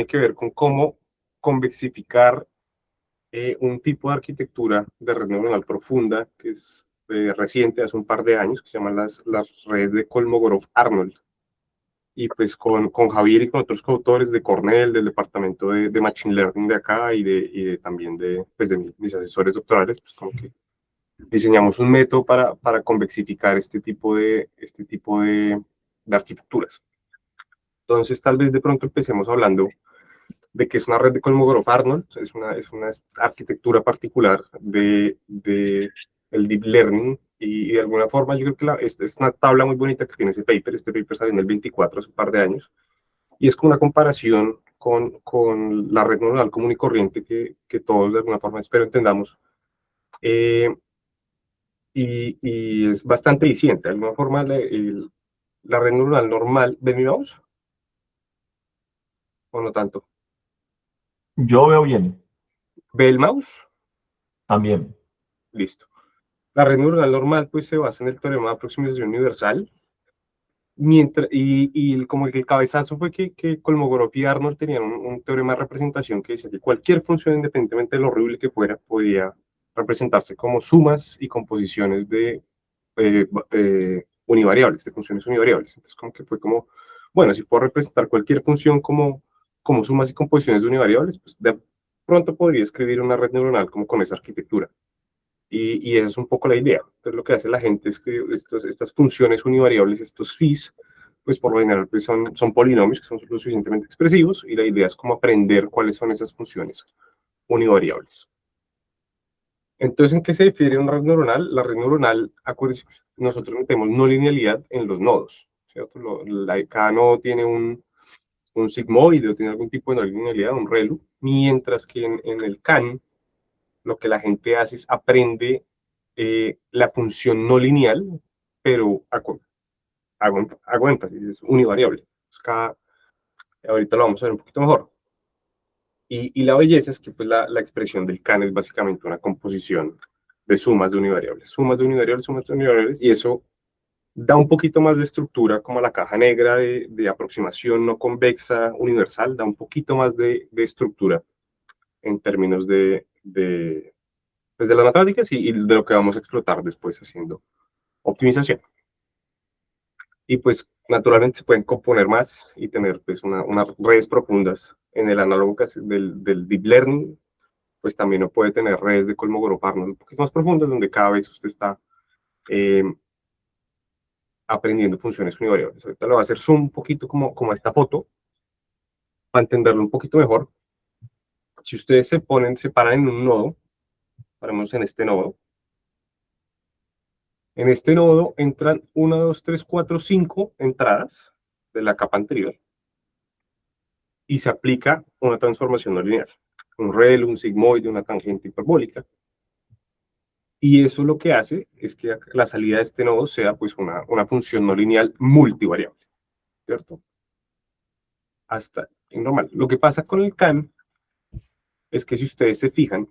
que ver con cómo convexificar un tipo de arquitectura de red neuronal profunda que es reciente, hace un par de años, que se llaman las redes de Kolmogorov-Arnold. Y pues con Javier y con otros coautores de Cornell, del departamento de Machine Learning de acá también pues de mis asesores doctorales, pues como que diseñamos un método para convexificar este tipo de arquitecturas. Entonces, tal vez de pronto empecemos hablando de que es una red de Kolmogorov-Arnold, es una arquitectura particular el Deep Learning, y de alguna forma yo creo que es una tabla muy bonita que tiene este paper salió en el 24, hace un par de años, y es como una comparación con la red neuronal común y corriente que todos de alguna forma espero entendamos, eh, y es bastante eficiente, de alguna forma la red neuronal normal, ¿ven mi mouse? ¿O no tanto? Yo veo bien, ¿Ve el mouse? también. Listo. La red neuronal normal pues se basa en el teorema de aproximación universal, y como el cabezazo fue que Kolmogorov y Arnold tenían un teorema de representación que decía que cualquier función, independientemente de lo horrible que fuera, podía representarse como sumas y composiciones univariables, de funciones univariables. Entonces como que fue como, bueno, si puedo representar cualquier función como sumas y composiciones de univariables, pues de pronto podría escribir una red neuronal como con esa arquitectura. Y esa es un poco la idea. Entonces, lo que hace la gente es que estas funciones univariables, estos phis, pues por lo general pues son polinomios que son lo suficientemente expresivos, y la idea es como aprender cuáles son esas funciones univariables. Entonces, ¿en qué se difiere una red neuronal? La red neuronal, acuérdense, nosotros metemos no linealidad en los nodos, ¿cierto? Cada nodo tiene un sigmoide o tiene algún tipo de no linealidad, un ReLU, mientras que en el CAN, lo que la gente hace es aprende la función no lineal, pero hago énfasis, es univariable. Ahorita lo vamos a ver un poquito mejor. Y la belleza es que pues, la expresión del CAN es básicamente una composición de sumas de univariables, sumas de univariables, y eso da un poquito más de estructura, como la caja negra de aproximación no convexa universal, da un poquito más de estructura en términos pues de las matemáticas y de lo que vamos a explotar después haciendo optimización. Y pues naturalmente se pueden componer más y tener pues unas redes profundas. En el análogo del Deep Learning, pues también uno puede tener redes de Kolmogorov-Arnold un poquito más profundas, donde cada vez usted está eh, aprendiendo funciones univariables. Ahorita le voy a hacer zoom un poquito como a esta foto, para entenderlo un poquito mejor. Si ustedes se paran en un nodo, paramos en este nodo. En este nodo entran 1, 2, 3, 4, 5 entradas de la capa anterior, y se aplica una transformación no lineal, un ReL, un sigmoide, una tangente hiperbólica. Y eso lo que hace es que la salida de este nodo sea pues una función no lineal multivariable, ¿cierto? Hasta en normal. Lo que pasa con el CAN es que si ustedes se fijan,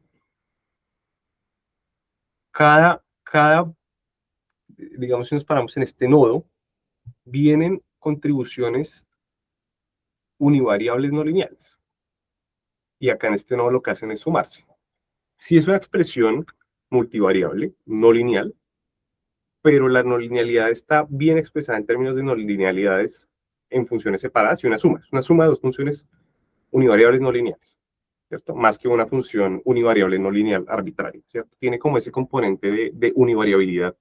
digamos, si nos paramos en este nodo, vienen contribuciones univariables no lineales. Y acá en este nodo lo que hacen es sumarse. Si es una expresión multivariable, no lineal, pero la no linealidad está bien expresada en términos de no linealidades en funciones separadas y una suma. Es una suma de dos funciones univariables no lineales, ¿cierto? Más que una función univariable no lineal arbitraria, ¿cierto? Tiene como ese componente de univariabilidad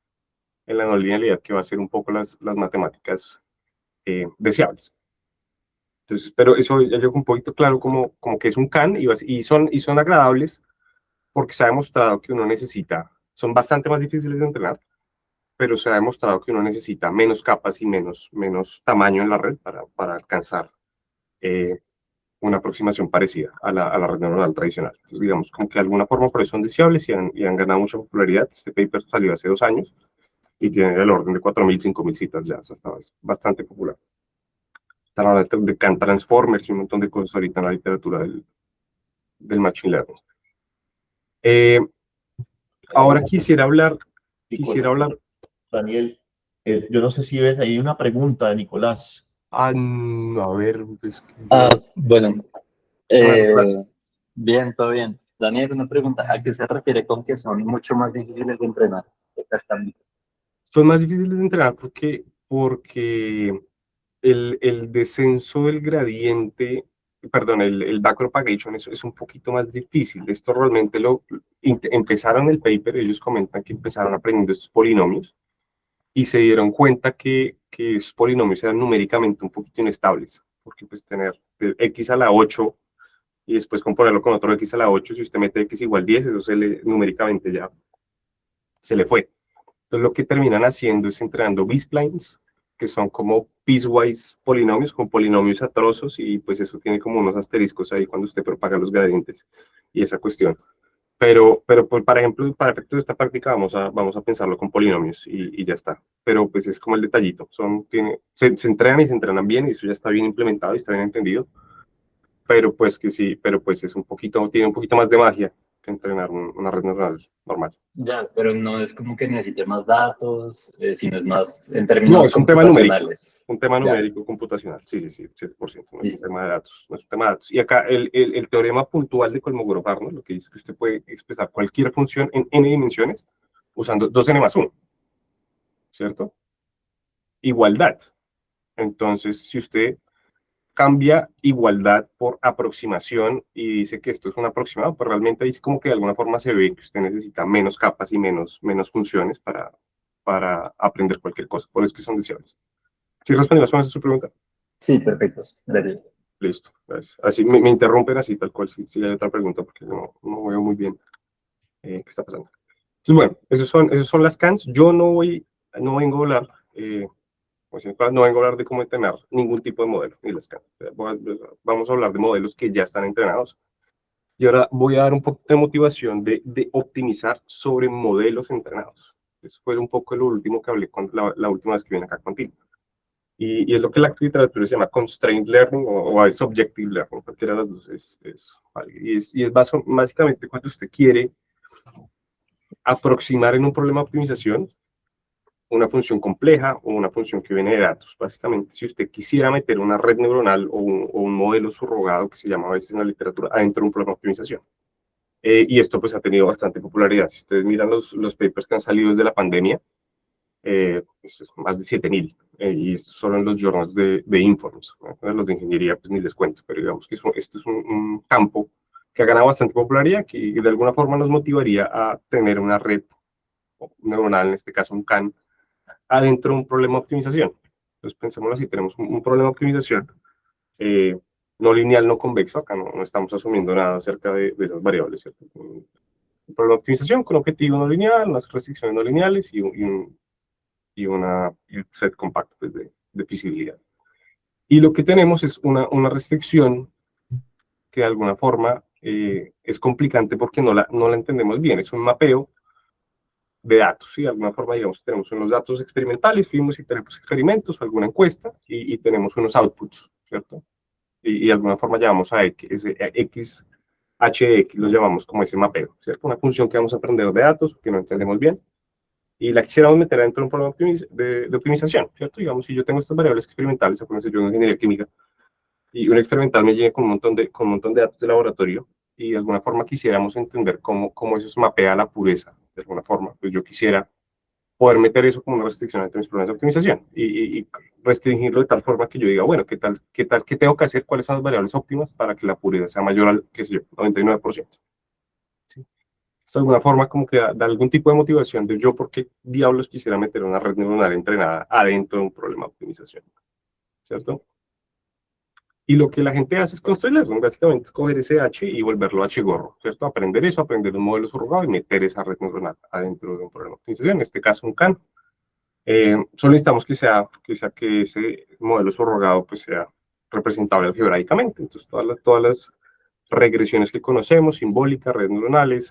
en la no linealidad que va a ser un poco las matemáticas deseables. Entonces, pero eso ya llegó un poquito claro como que es un CAN, y son agradables porque se ha demostrado que uno necesita, son bastante más difíciles de entrenar, pero se ha demostrado que uno necesita menos capas y menos tamaño en la red para alcanzar eh, una aproximación parecida a la red neuronal tradicional. Entonces, digamos, como que de alguna forma por eso son deseables y han ganado mucha popularidad. Este paper salió hace 2 años y tiene el orden de 4.000, 5.000 citas ya, o sea, es bastante popular. Están hablando de CAN Transformers y un montón de cosas ahorita en la literatura del Machine Learning. Ahora quisiera hablar. Daniel, yo no sé si ves ahí una pregunta de Nicolás. A ver, pues, Bueno, Hola, Nicolás. Bien, todo bien. Daniel, una pregunta. ¿A qué se refiere con que son mucho más difíciles de entrenar? Exactamente. Son más difíciles de entrenar porque el descenso del gradiente, perdón, el backpropagation es un poquito más difícil. Esto realmente empezaron el paper, ellos comentan que empezaron aprendiendo estos polinomios y se dieron cuenta que esos polinomios eran numéricamente un poquito inestables, porque pues tener x a la 8 y después componerlo con otro x a la 8, si usted mete x igual 10, eso numéricamente ya se le fue. Entonces lo que terminan haciendo es entrenando B-splines, que son como piecewise polinomios, con polinomios a trozos, y pues eso tiene como unos asteriscos ahí cuando usted propaga los gradientes y esa cuestión. Pero pues, para ejemplo, para efectos de esta práctica vamos a pensarlo con polinomios y ya está. Pero pues es como el detallito. Se entrenan y se entrenan bien y eso ya está bien implementado y está bien entendido. Pero pues que sí, pero pues es un poquito, tiene un poquito más de magia que entrenar una red neuronal normal. Ya, pero no es como que necesite más datos, sino es más en No, términos es un tema numérico, computacionales. un tema Ya, numérico computacional, sí, sí, sí, 7%, no es un listo. tema de datos, no es un tema de datos. Y acá el teorema puntual de Kolmogorov-Arnold, lo que dice que usted puede expresar cualquier función en n dimensiones usando 2n más 1, ¿cierto? Igualdad. Entonces, si usted cambia igualdad por aproximación y dice que esto es un aproximado, pues realmente ahí como que de alguna forma se ve que usted necesita menos capas y menos funciones para aprender cualquier cosa, por eso que son deseables. ¿Sí respondimos más a su pregunta? Sí, perfecto. Dale. Listo. Gracias. Así me interrumpen así tal cual si hay otra pregunta porque no veo muy bien qué está pasando. Entonces, bueno, esos son las CANs. Yo no vengo a hablar, no vengo a hablar de cómo entrenar ningún tipo de modelo, ni las CANs. Vamos a hablar de modelos que ya están entrenados. Y ahora voy a dar un poco de motivación de optimizar sobre modelos entrenados. Eso fue un poco lo último que hablé la última vez que vine acá contigo. Y es lo que la literatura se llama constrained learning o es subjective learning, cualquiera de las dos y es básicamente cuando usted quiere aproximar en un problema de optimización una función compleja o una función que viene de datos. Básicamente, si usted quisiera meter una red neuronal o un modelo subrogado, que se llama a veces en la literatura, adentro de un problema de optimización. Y esto pues ha tenido bastante popularidad. Si ustedes miran los papers que han salido desde la pandemia, pues, más de 7.000, y estos solo en los journals de Informs, ¿no? Los de ingeniería pues ni les cuento, pero digamos que esto es un campo que ha ganado bastante popularidad, que de alguna forma nos motivaría a tener una red neuronal, en este caso un CAN, adentro de un problema de optimización. Entonces pensémoslo así, tenemos un problema de optimización no lineal, no convexo, acá no estamos asumiendo nada acerca de esas variables, ¿cierto? Un problema de optimización con objetivo no lineal, unas restricciones no lineales y un set compacto pues, de visibilidad. Y lo que tenemos es una restricción que de alguna forma es complicante porque no la entendemos bien. Es un mapeo de datos, ¿sí? De alguna forma, digamos, tenemos unos datos experimentales, fuimos y tenemos experimentos o alguna encuesta y tenemos unos outputs, ¿cierto? Y de alguna forma llamamos a X, H de X, lo llamamos como ese mapeo, ¿cierto? Una función que vamos a aprender de datos que no entendemos bien y la quisiéramos meter dentro de un programa de optimización, ¿cierto? Digamos, si yo tengo estas variables experimentales, acuérdense, yo en ingeniería química, y un experimental me llega con un montón de datos de laboratorio, y de alguna forma quisiéramos entender cómo eso se mapea a la pureza, de alguna forma, pues yo quisiera poder meter eso como una restricción entre mis problemas de optimización, y restringirlo de tal forma que yo diga, bueno, ¿qué tengo que hacer? ¿Cuáles son las variables óptimas para que la pureza sea mayor al, qué sé yo, 99%? De alguna forma como que da algún tipo de motivación de yo por qué diablos quisiera meter una red neuronal entrenada adentro de un problema de optimización, ¿cierto? Y lo que la gente hace es construirlo, básicamente es coger ese H y volverlo H gorro, ¿cierto? Aprender eso, aprender un modelo surrogado y meter esa red neuronal adentro de un problema de optimización, en este caso un CAN. Solo necesitamos que ese modelo subrogado pues sea representable algebraicamente. Entonces, todas las regresiones que conocemos, simbólicas, redes neuronales,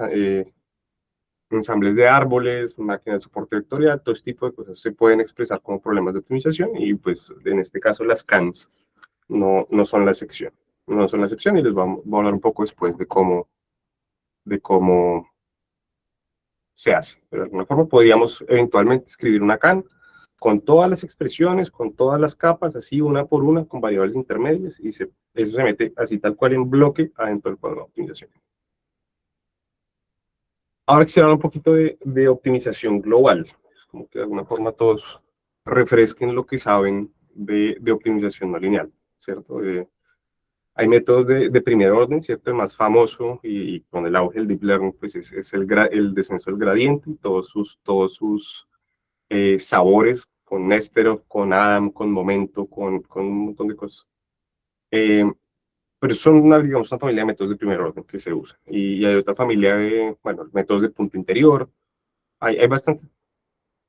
ensambles de árboles, máquinas de soporte vectorial, todo este tipo de cosas se pueden expresar como problemas de optimización y pues en este caso las CANs no son la excepción. No son la excepción y voy a hablar un poco después de cómo se hace. Pero de alguna forma podríamos eventualmente escribir una CAN con todas las expresiones, con todas las capas, así una por una, con variables intermedias, y Eso se mete así tal cual en bloque adentro del cuadro de optimización. Ahora quisiera hablar un poquito de optimización global. Como que de alguna forma todos refresquen lo que saben de optimización no lineal, ¿cierto? Hay métodos de primer orden, ¿cierto? El más famoso y con el auge del deep learning, pues es el descenso del gradiente y todos sus sabores con Nesterov, con Adam, con Momento, con un montón de cosas. Pero son digamos, una familia de métodos de primer orden que se usa. Y hay otra familia de, bueno, métodos de punto interior. Hay bastante.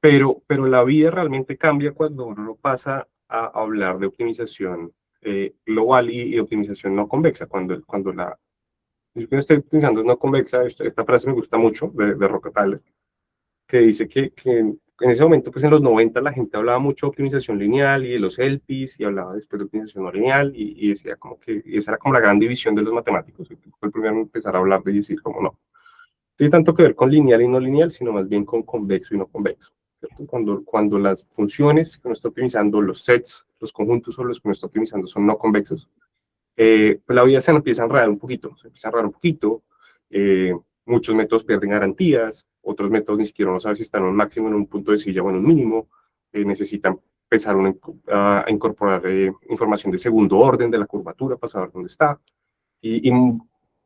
Pero la vida realmente cambia cuando uno pasa a hablar de optimización global y optimización no convexa. Cuando yo que estoy utilizando es no convexa, esta frase me gusta mucho de Rockefeller, que dice que en ese momento, pues en los 90 la gente hablaba mucho de optimización lineal y de los LPs y hablaba después de optimización no lineal y decía como que esa era como la gran división de los matemáticos. Fue el primero en empezar a hablar de decir como no. No tiene tanto que ver con lineal y no lineal, sino más bien con convexo y no convexo. ¿Cierto? Cuando las funciones que uno está optimizando, los sets, los conjuntos sobre los que uno está optimizando son no convexos, pues la vida se empieza a enredar un poquito, muchos métodos pierden garantías, otros métodos ni siquiera uno sabe si están en un máximo, en un punto de silla o en un mínimo, necesitan empezar a incorporar información de segundo orden de la curvatura para saber dónde está, y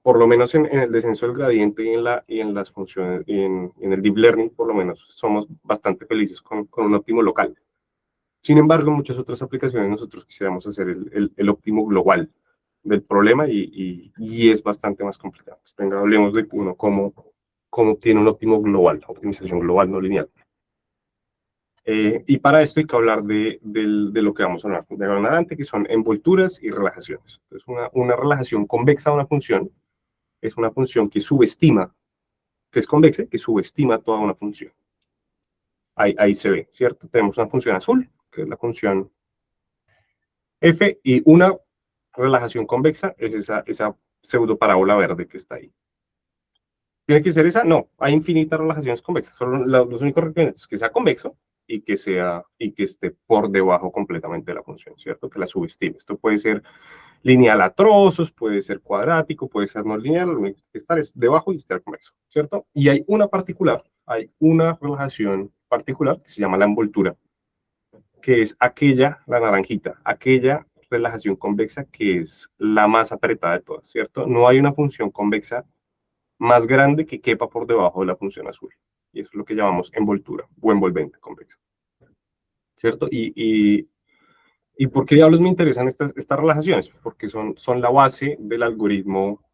por lo menos en el descenso del gradiente y en las funciones, en el deep learning, por lo menos somos bastante felices con un óptimo local. Sin embargo, en muchas otras aplicaciones nosotros quisiéramos hacer el óptimo global del problema y es bastante más complicado. Pues, venga, hablemos de uno cómo obtiene un óptimo global, optimización global no lineal. Y para esto hay que hablar de lo que vamos a hablar de ahora en adelante, que son envolturas y relajaciones. Entonces, una relajación convexa a una función es una función que subestima, que es convexa, que subestima toda una función. Ahí se ve, ¿cierto? Tenemos una función azul, que es la función f, y una relajación convexa es esa pseudo parábola verde que está ahí. ¿Tiene que ser esa? No, hay infinitas relajaciones convexas. Solo los únicos requerimientos que sea convexo y que esté por debajo completamente de la función, ¿cierto? Que la subestime. Esto puede ser lineal a trozos, puede ser cuadrático, puede ser no lineal, lo único que estar es debajo y estar convexo, ¿cierto? Y hay una relajación particular que se llama la envoltura, que es la naranjita, aquella relajación convexa que es la más apretada de todas, ¿cierto? No hay una función convexa más grande que quepa por debajo de la función azul. Y eso es lo que llamamos envoltura o envolvente convexa, ¿cierto? ¿Y por qué diablos me interesan estas relajaciones? Porque son la base del algoritmo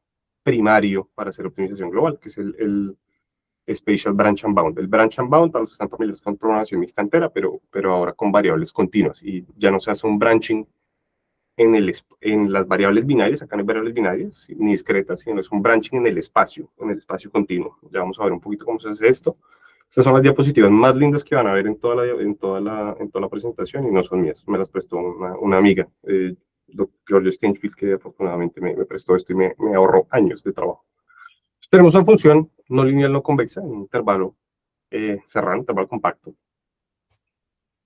primario para hacer optimización global, que es el Spatial Branch and Bound. El Branch and Bound, para los que están familiares con programación mixta entera, pero ahora con variables continuas. Y ya no se hace un branching en las variables binarias, acá no hay variables binarias ni discretas, sino es un branching en el espacio continuo. Ya vamos a ver un poquito cómo se hace esto. Estas son las diapositivas más lindas que van a ver en toda la presentación y no son mías, me las prestó una amiga, George Steinfield, que afortunadamente me prestó esto y me ahorró años de trabajo. Tenemos una función no lineal no convexa, un intervalo cerrado, un intervalo compacto.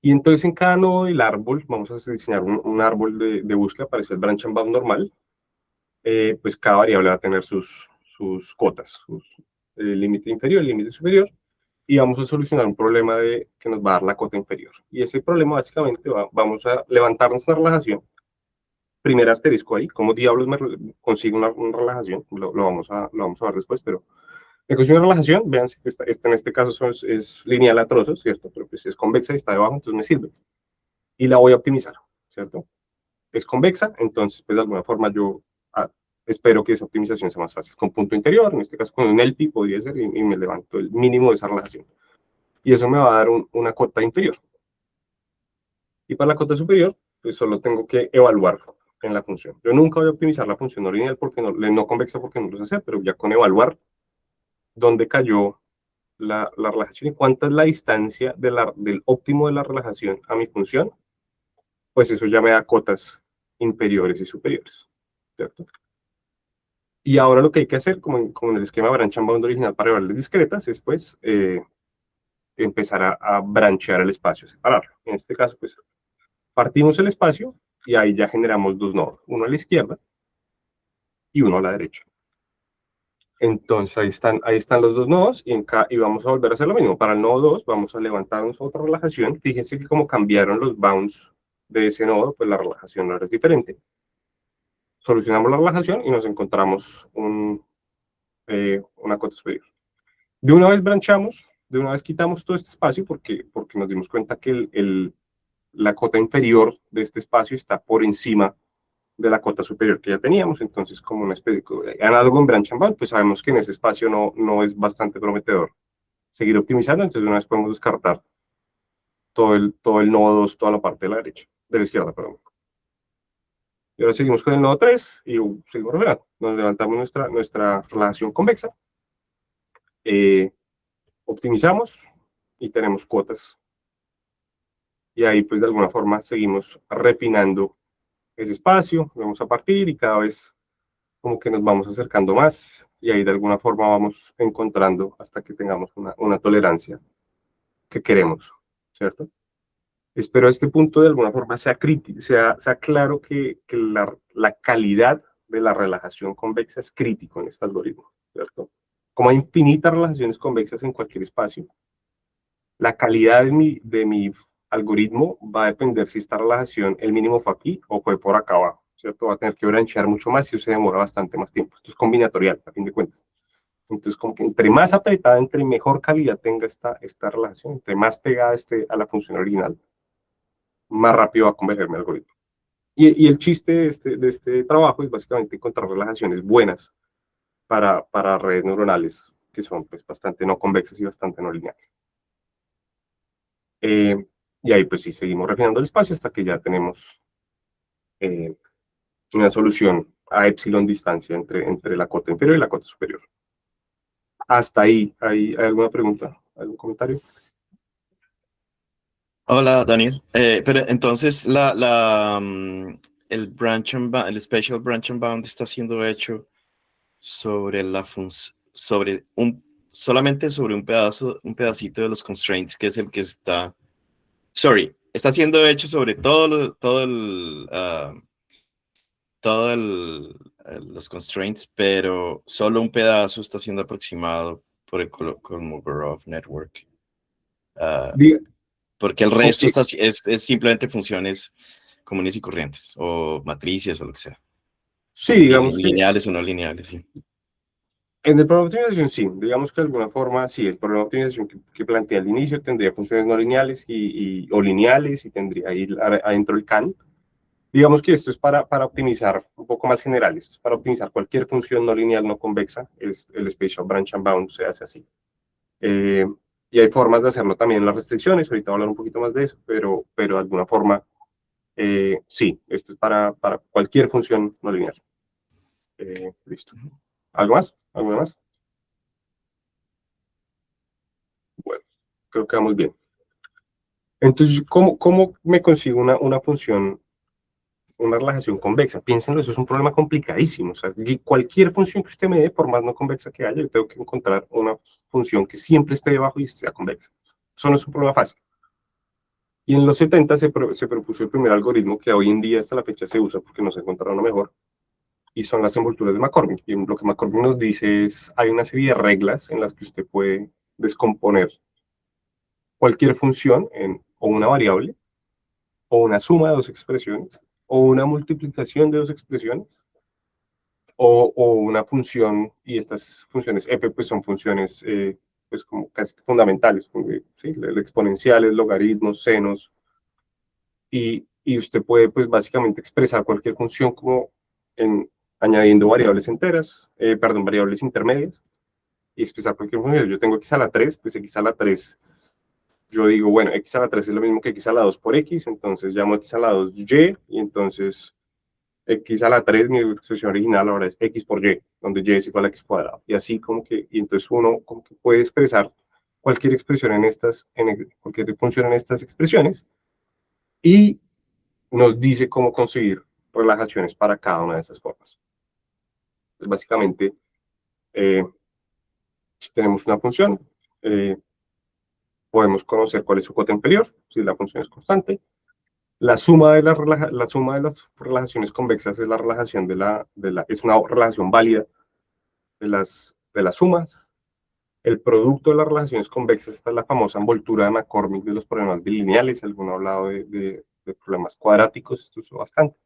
Y entonces en cada nodo del árbol, vamos a diseñar un árbol de búsqueda, parecido al branch and bound normal, pues cada variable va a tener sus cotas, límite inferior, límite superior, y vamos a solucionar un problema que nos va a dar la cota inferior. Y ese problema básicamente vamos a levantarnos una relajación, primer asterisco ahí, cómo diablos me consigo una relajación, lo vamos a ver después, pero me consigo una relajación, vean que esta en este caso es lineal a trozos, ¿cierto? Pero pues es convexa y está debajo, entonces me sirve. Y la voy a optimizar, ¿cierto? Es convexa, entonces pues de alguna forma yo espero que esa optimización sea más fácil. Con punto interior, en este caso con un LP podría ser, y me levanto el mínimo de esa relajación. Y eso me va a dar una cota inferior. Y para la cota superior, pues solo tengo que evaluar en la función. Yo nunca voy a optimizar la función no lineal porque no convexa porque no lo sé hacer, pero ya con evaluar dónde cayó la relajación y cuánta es la distancia del óptimo de la relajación a mi función, pues eso ya me da cotas inferiores y superiores, ¿cierto? Y ahora lo que hay que hacer, como en el esquema branch and bound original para variables discretas, es pues empezar a branchear el espacio, separarlo. En este caso, pues partimos el espacio y ahí ya generamos dos nodos, uno a la izquierda, y uno a la derecha. Entonces ahí están los dos nodos y vamos a volver a hacer lo mismo. Para el nodo 2 vamos a levantarnos otra relajación. Fíjense que como cambiaron los bounds de ese nodo, pues la relajación ahora es diferente. Solucionamos la relajación y nos encontramos una cota superior. De una vez branchamos, de una vez quitamos todo este espacio porque nos dimos cuenta que la cota inferior de este espacio está por encima de la cota superior que ya teníamos. Entonces, como una especie de análogo en branch and bound, pues sabemos que en ese espacio no es bastante prometedor seguir optimizando. Entonces, de una vez podemos descartar todo el nodo 2, toda la parte de la derecha, de la izquierda, perdón. Y ahora seguimos con el nodo 3 y seguimos revelando. Nos levantamos nuestra relación convexa, optimizamos y tenemos cuotas. Y ahí, pues, de alguna forma, seguimos refinando ese espacio, vamos a partir y cada vez como que nos vamos acercando más y ahí de alguna forma vamos encontrando hasta que tengamos una tolerancia que queremos, ¿cierto? Espero a este punto de alguna forma sea claro que la calidad de la relajación convexa es crítico en este algoritmo, ¿cierto? Como hay infinitas relaciones convexas en cualquier espacio, la calidad de mi algoritmo va a depender si esta relajación, el mínimo fue aquí o fue por acá abajo, ¿cierto? Va a tener que branchear mucho más y eso se demora bastante más tiempo. Esto es combinatorial, a fin de cuentas. Entonces, como que entre más apretada, entre mejor calidad tenga esta relación, entre más pegada esté a la función original, más rápido va a converger mi algoritmo. Y el chiste de este trabajo es básicamente encontrar relaciones buenas para redes neuronales que son pues, bastante no convexas y bastante no lineales. Y ahí pues sí, seguimos refinando el espacio hasta que ya tenemos una solución a epsilon distancia entre la cota inferior y la cota superior. Hasta ahí, ¿hay alguna pregunta? ¿Algún comentario? Hola, Daniel. Pero entonces el el Special Branch and Bound está siendo hecho sobre solamente sobre un pedacito de los constraints, que es el que está. Está siendo hecho sobre los constraints, pero solo un pedazo está siendo aproximado por el Kolmogorov Network. Porque el resto Okay. es simplemente funciones comunes y corrientes, o matrices, o lo que sea. Sí, digamos que Lineales o no lineales, sí. en el problema de optimización, sí, digamos que de alguna forma, sí, el problema de optimización que planteé al inicio tendría funciones no lineales o lineales y tendría ahí adentro el CAN. Digamos que esto es para optimizar un poco más generales, para optimizar cualquier función no lineal no convexa, el Spatial Branch and Bound se hace así. Y hay formas de hacerlo también en las restricciones, ahorita voy a hablar un poquito más de eso, pero de alguna forma, sí, esto es para cualquier función no lineal. Listo. ¿Algo más? ¿Algo más? Bueno, creo que vamos bien. Entonces, ¿cómo me consigo una función, una relajación convexa? Piénsenlo, eso es un problema complicadísimo. O sea, cualquier función que usted me dé, por más no convexa que haya, yo tengo que encontrar una función que siempre esté debajo y sea convexa. Eso no es un problema fácil. Y en los 70 se propuso el primer algoritmo que hoy en día hasta la fecha se usa porque no se encontraron uno mejor, y son las envolturas de McCormick. Y lo que McCormick nos dice es, hay una serie de reglas en las que usted puede descomponer cualquier función o una variable, o una suma de dos expresiones, o una multiplicación de dos expresiones, o una función, y estas funciones f pues son funciones pues como casi fundamentales, ¿sí? Exponenciales, logaritmos, senos, y usted puede pues básicamente expresar cualquier función como añadiendo variables enteras, perdón, variables intermedias, y expresar cualquier función. Yo tengo x a la 3, pues x a la 3, yo digo, bueno, x a la 3 es lo mismo que x a la 2 por x, entonces llamo x a la 2 y, y entonces x a la 3, mi expresión original ahora es x por y, donde y es igual a x cuadrado. Y así como que, y entonces uno como que puede expresar cualquier expresión cualquier función en estas expresiones, y nos dice cómo conseguir relajaciones para cada una de esas formas. Pues básicamente, si tenemos una función, podemos conocer cuál es su cota inferior, si la función es constante, La suma de, la suma de las relaciones convexas es la relación es una relación válida de las sumas. El producto de las relaciones convexas está la famosa envoltura de McCormick de los problemas bilineales. Alguno ha hablado de problemas cuadráticos, esto uso bastante.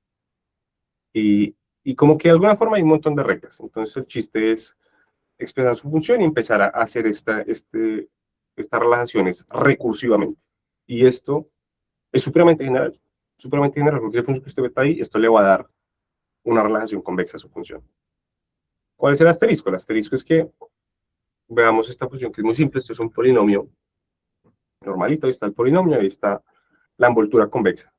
Y como que de alguna forma hay un montón de reglas. Entonces el chiste es expresar su función y empezar a hacer estas relaciones recursivamente. Y esto es supremamente general. Supremamente general. Cualquier función que usted meta ahí, esto le va a dar una relación convexa a su función. ¿Cuál es el asterisco? El asterisco es que veamos esta función que es muy simple. Esto es un polinomio normalito. Ahí está el polinomio, ahí está la envoltura convexa.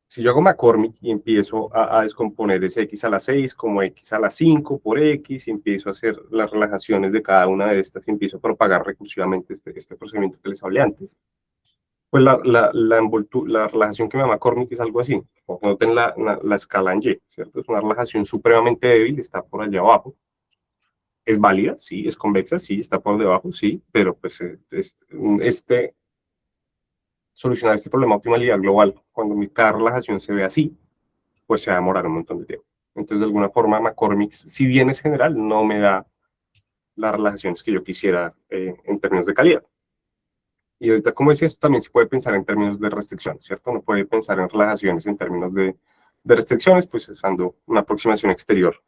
Si yo hago McCormick y empiezo a descomponer ese x a la 6 como x a la 5 por x y empiezo a hacer las relajaciones de cada una de estas y empiezo a propagar recursivamente este procedimiento que les hablé antes, pues la relajación que me da McCormick es algo así. Noten la escala en Y, ¿cierto? Es una relajación supremamente débil, está por allá abajo. ¿Es válida? Sí. ¿Es convexa? Sí. ¿Está por debajo? Sí. Pero pues solucionar este problema de optimalidad global, cuando cada relajación se ve así, pues se va a demorar un montón de tiempo. Entonces, de alguna forma, McCormick, si bien es general, no me da las relaciones que yo quisiera en términos de calidad. Y ahorita, como decía, esto también se puede pensar en términos de restricción, ¿cierto? Uno puede pensar en relajaciones en términos de restricciones, pues usando una aproximación exterior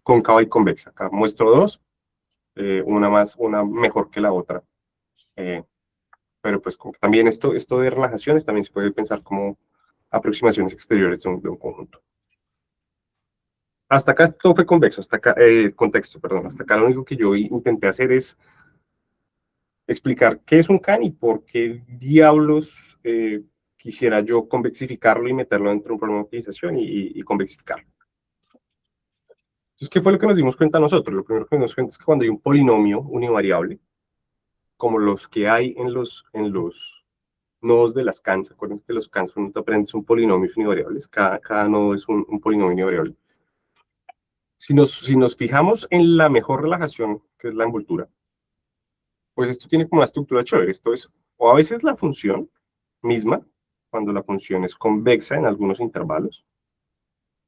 cóncava y convexa. Acá muestro dos, una mejor que la otra. Pero pues también esto de relajaciones también se puede pensar como aproximaciones exteriores de un conjunto. Hasta acá todo fue convexo, hasta acá, contexto, perdón. Hasta acá lo único que yo intenté hacer es explicar qué es un CAN y por qué diablos quisiera yo convexificarlo y meterlo dentro de un problema de optimización y convexificarlo. Entonces, ¿qué fue lo que nos dimos cuenta nosotros? Lo primero que nos dimos cuenta es que cuando hay un polinomio univariable, como los que hay en los nodos de las CANs, acuérdense que los CANs son polinomios univariables, cada nodo es un polinomio univariable. Si nos fijamos en la mejor relajación, que es la envoltura, pues esto tiene como una estructura chévere. Esto es, o a veces la función misma, cuando la función es convexa en algunos intervalos,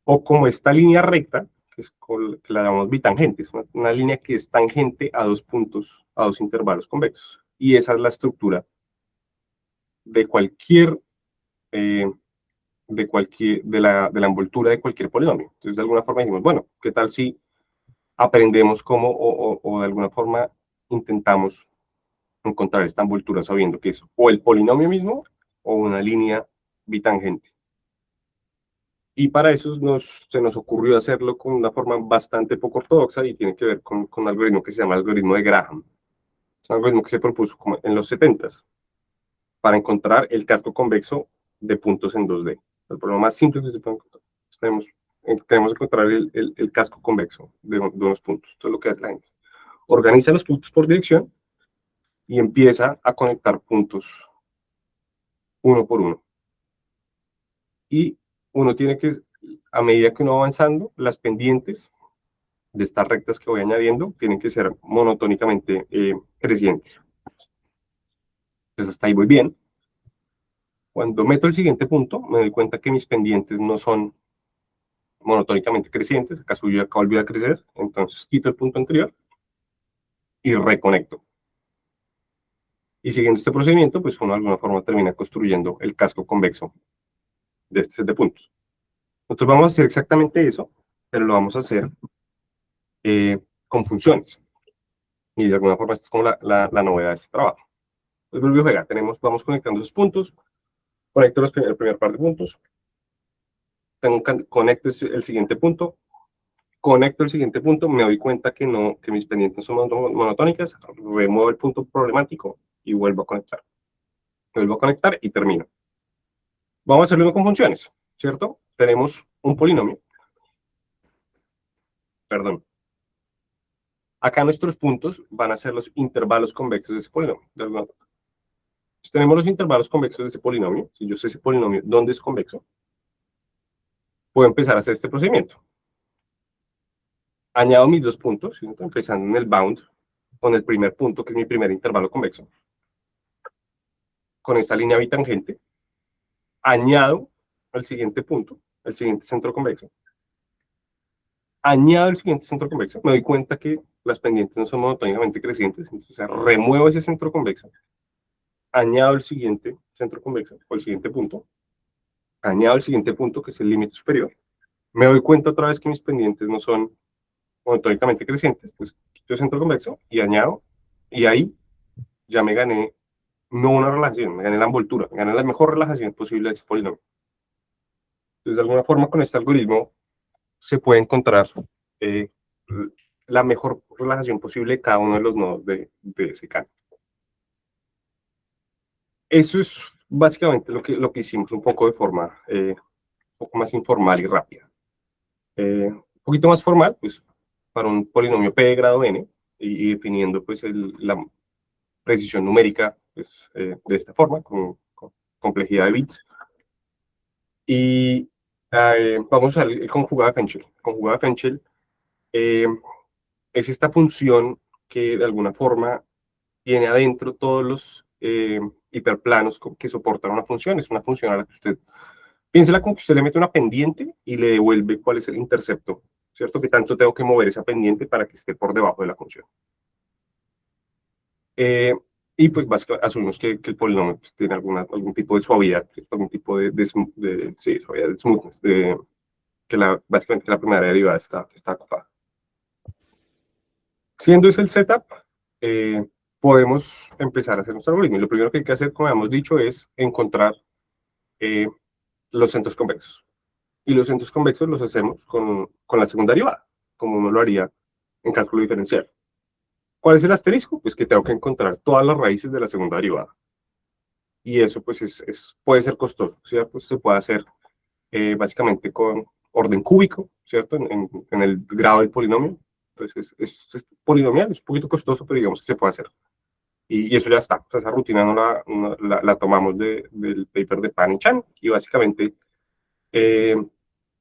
o como esta línea recta, que la llamamos bitangente, es una línea que es tangente a dos puntos, a dos intervalos convexos. Y esa es la estructura de cualquier, de la envoltura de cualquier polinomio. Entonces, de alguna forma dijimos, bueno, ¿qué tal si aprendemos cómo, o de alguna forma intentamos encontrar esta envoltura sabiendo que es o el polinomio mismo o una línea bitangente? Y para eso se nos ocurrió hacerlo con una forma bastante poco ortodoxa y tiene que ver con un algoritmo que se llama algoritmo de Graham. Es un algoritmo que se propuso como en los 70s para encontrar el casco convexo de puntos en 2D. El problema más simple que se puede encontrar. Tenemos que encontrar el casco convexo de unos puntos. Entonces, lo que hace la gente organiza los puntos por dirección y empieza a conectar puntos uno por uno. Y uno tiene que, a medida que uno va avanzando, las pendientes de estas rectas que voy añadiendo tienen que ser monotónicamente crecientes. Entonces, hasta ahí voy bien. Cuando meto el siguiente punto, me doy cuenta que mis pendientes no son monotónicamente crecientes. Acaso yo acá volví a crecer, entonces quito el punto anterior y reconecto. Y siguiendo este procedimiento, pues uno de alguna forma termina construyendo el casco convexo de este set de puntos. Nosotros vamos a hacer exactamente eso, pero lo vamos a hacer con funciones. Y de alguna forma esta es como la novedad de este trabajo. Entonces vuelvo a jugar, vamos conectando esos puntos, conecto el primer par de puntos, conecto el siguiente punto, conecto el siguiente punto, me doy cuenta que mis pendientes son monotónicas, remuevo el punto problemático y vuelvo a conectar. Vuelvo a conectar y termino. Vamos a hacerlo con funciones, ¿cierto? Tenemos un polinomio. Perdón. Acá nuestros puntos van a ser los intervalos convexos de ese polinomio. Si tenemos los intervalos convexos de ese polinomio, si yo sé ese polinomio dónde es convexo, puedo empezar a hacer este procedimiento. Añado mis dos puntos, ¿cierto? Empezando en el bound, con el primer punto, que es mi primer intervalo convexo, con esta línea bitangente, añado el siguiente punto, el siguiente centro convexo, añado el siguiente centro convexo, me doy cuenta que las pendientes no son monotónicamente crecientes, entonces remuevo ese centro convexo, añado el siguiente centro convexo, o el siguiente punto, añado el siguiente punto, que es el límite superior, me doy cuenta otra vez que mis pendientes no son monotónicamente crecientes, pues quito el centro convexo y añado, y ahí ya me gané no una relajación, me gané la envoltura, me gané la mejor relajación posible de ese polinomio. Entonces, de alguna forma, con este algoritmo se puede encontrar eh, la mejor relajación posible de cada uno de los nodos de ese canal. Eso es básicamente lo que hicimos un poco de forma un poco más informal y rápida. Un poquito más formal, pues, para un polinomio p de grado n, y definiendo pues la precisión numérica pues, de esta forma, con complejidad de bits. Y vamos a ver el conjugado de Fenchel. El conjugado de Fenchel es esta función que de alguna forma tiene adentro todos los hiperplanos que soportan una función. Es una función a la que usted, piénsela como que usted le mete una pendiente y le devuelve cuál es el intercepto, ¿cierto? Que tanto tengo que mover esa pendiente para que esté por debajo de la función. Y pues básicamente asumimos que el polinomio pues, tiene algún tipo de suavidad, ¿cierto? Algún tipo sí, suavidad, de smoothness, básicamente la primera derivada está ocupada. Siendo ese el setup, podemos empezar a hacer nuestro algoritmo. Y lo primero que hay que hacer, como hemos dicho, es encontrar los centros convexos. Y los centros convexos los hacemos con la segunda derivada, como uno lo haría en cálculo diferencial. ¿Cuál es el asterisco? Pues que tengo que encontrar todas las raíces de la segunda derivada. Y eso pues puede ser costoso, ¿cierto? Se puede hacer básicamente con orden cúbico, ¿cierto? En el grado del polinomio. Entonces es polinomial, es un poquito costoso, pero digamos que se puede hacer. Y eso ya está. O sea, esa rutina la tomamos del paper de Pan y Chan. Y básicamente,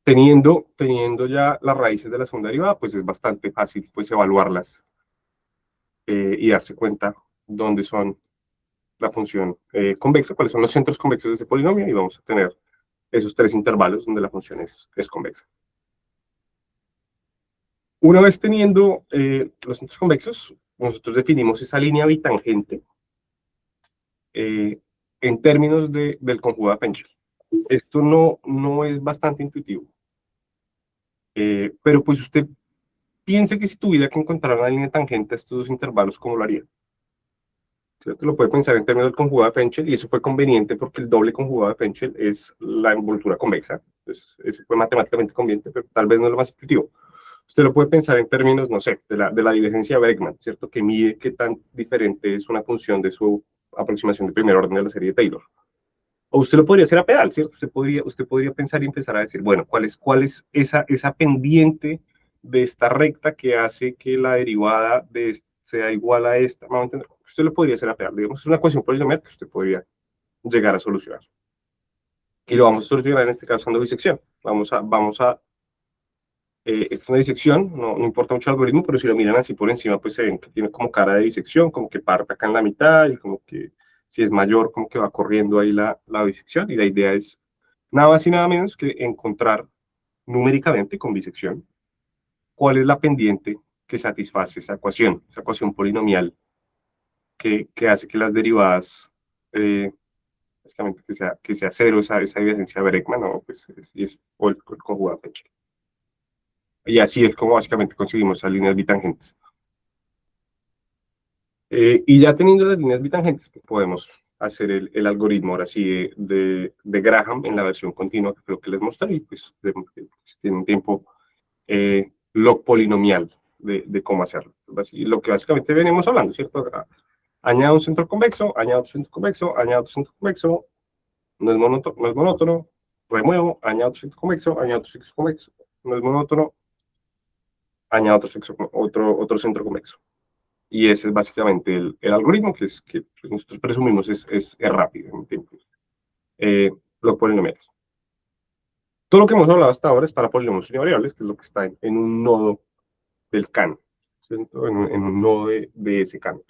teniendo ya las raíces de la segunda derivada, pues es bastante fácil pues, evaluarlas y darse cuenta dónde son la función convexa, cuáles son los centros convexos de ese polinomio, y vamos a tener esos tres intervalos donde la función es convexa. Una vez teniendo los centros convexos, nosotros definimos esa línea bitangente en términos del conjugado de Fenchel. Esto no es bastante intuitivo, pero pues usted piense que si tuviera que encontrar una línea tangente a estos dos intervalos, ¿cómo lo haría? ¿Cierto? Lo puede pensar en términos del conjugado de Fenchel, y eso fue conveniente porque el doble conjugado de Fenchel es la envoltura convexa. Entonces, eso fue matemáticamente conveniente, pero tal vez no es lo más intuitivo. Usted lo puede pensar en términos, no sé, de la divergencia de Bregman, ¿cierto? Que mide qué tan diferente es una función de su aproximación de primer orden de la serie de Taylor. O usted lo podría hacer a pedal, ¿cierto? Usted podría pensar y empezar a decir, bueno, ¿cuál es esa pendiente de esta recta que hace que la derivada sea igual a esta? ¿Me va a entender? Usted lo podría hacer a pedal, digamos, es una ecuación polinomial que usted podría llegar a solucionar. Y lo vamos a solucionar en este caso usando disección. Esta es una disección, no importa mucho el algoritmo, pero si lo miran así por encima, pues se ven que tiene como cara de disección, como que parte acá en la mitad, y como que si es mayor, como que va corriendo ahí la disección, y la idea es nada más y nada menos que encontrar numéricamente con bisección cuál es la pendiente que satisface esa ecuación polinomial que hace que las derivadas, básicamente que sea cero esa divergencia de Bregman, ¿no? Pues, o el conjugado de Fenchel. Y así es como básicamente conseguimos esas líneas bitangentes. Y ya teniendo las líneas bitangentes, pues podemos hacer el algoritmo ahora sí de Graham en la versión continua que creo que les mostré, y pues tienen tiempo log polinomial de cómo hacerlo. Lo que básicamente venimos hablando, ¿cierto? Añado un centro convexo, añado otro centro convexo, añado otro centro convexo, no es monótono, remuevo, añado otro centro convexo, añado otro centro convexo, no es monótono, añado otro centro convexo. Y ese es básicamente el algoritmo que nosotros presumimos es rápido en tiempo. Los polinomiales. Todo lo que hemos hablado hasta ahora es para polinomios univariables, que es lo que está en un nodo del CAN, ¿cierto? En un nodo de ese CAN.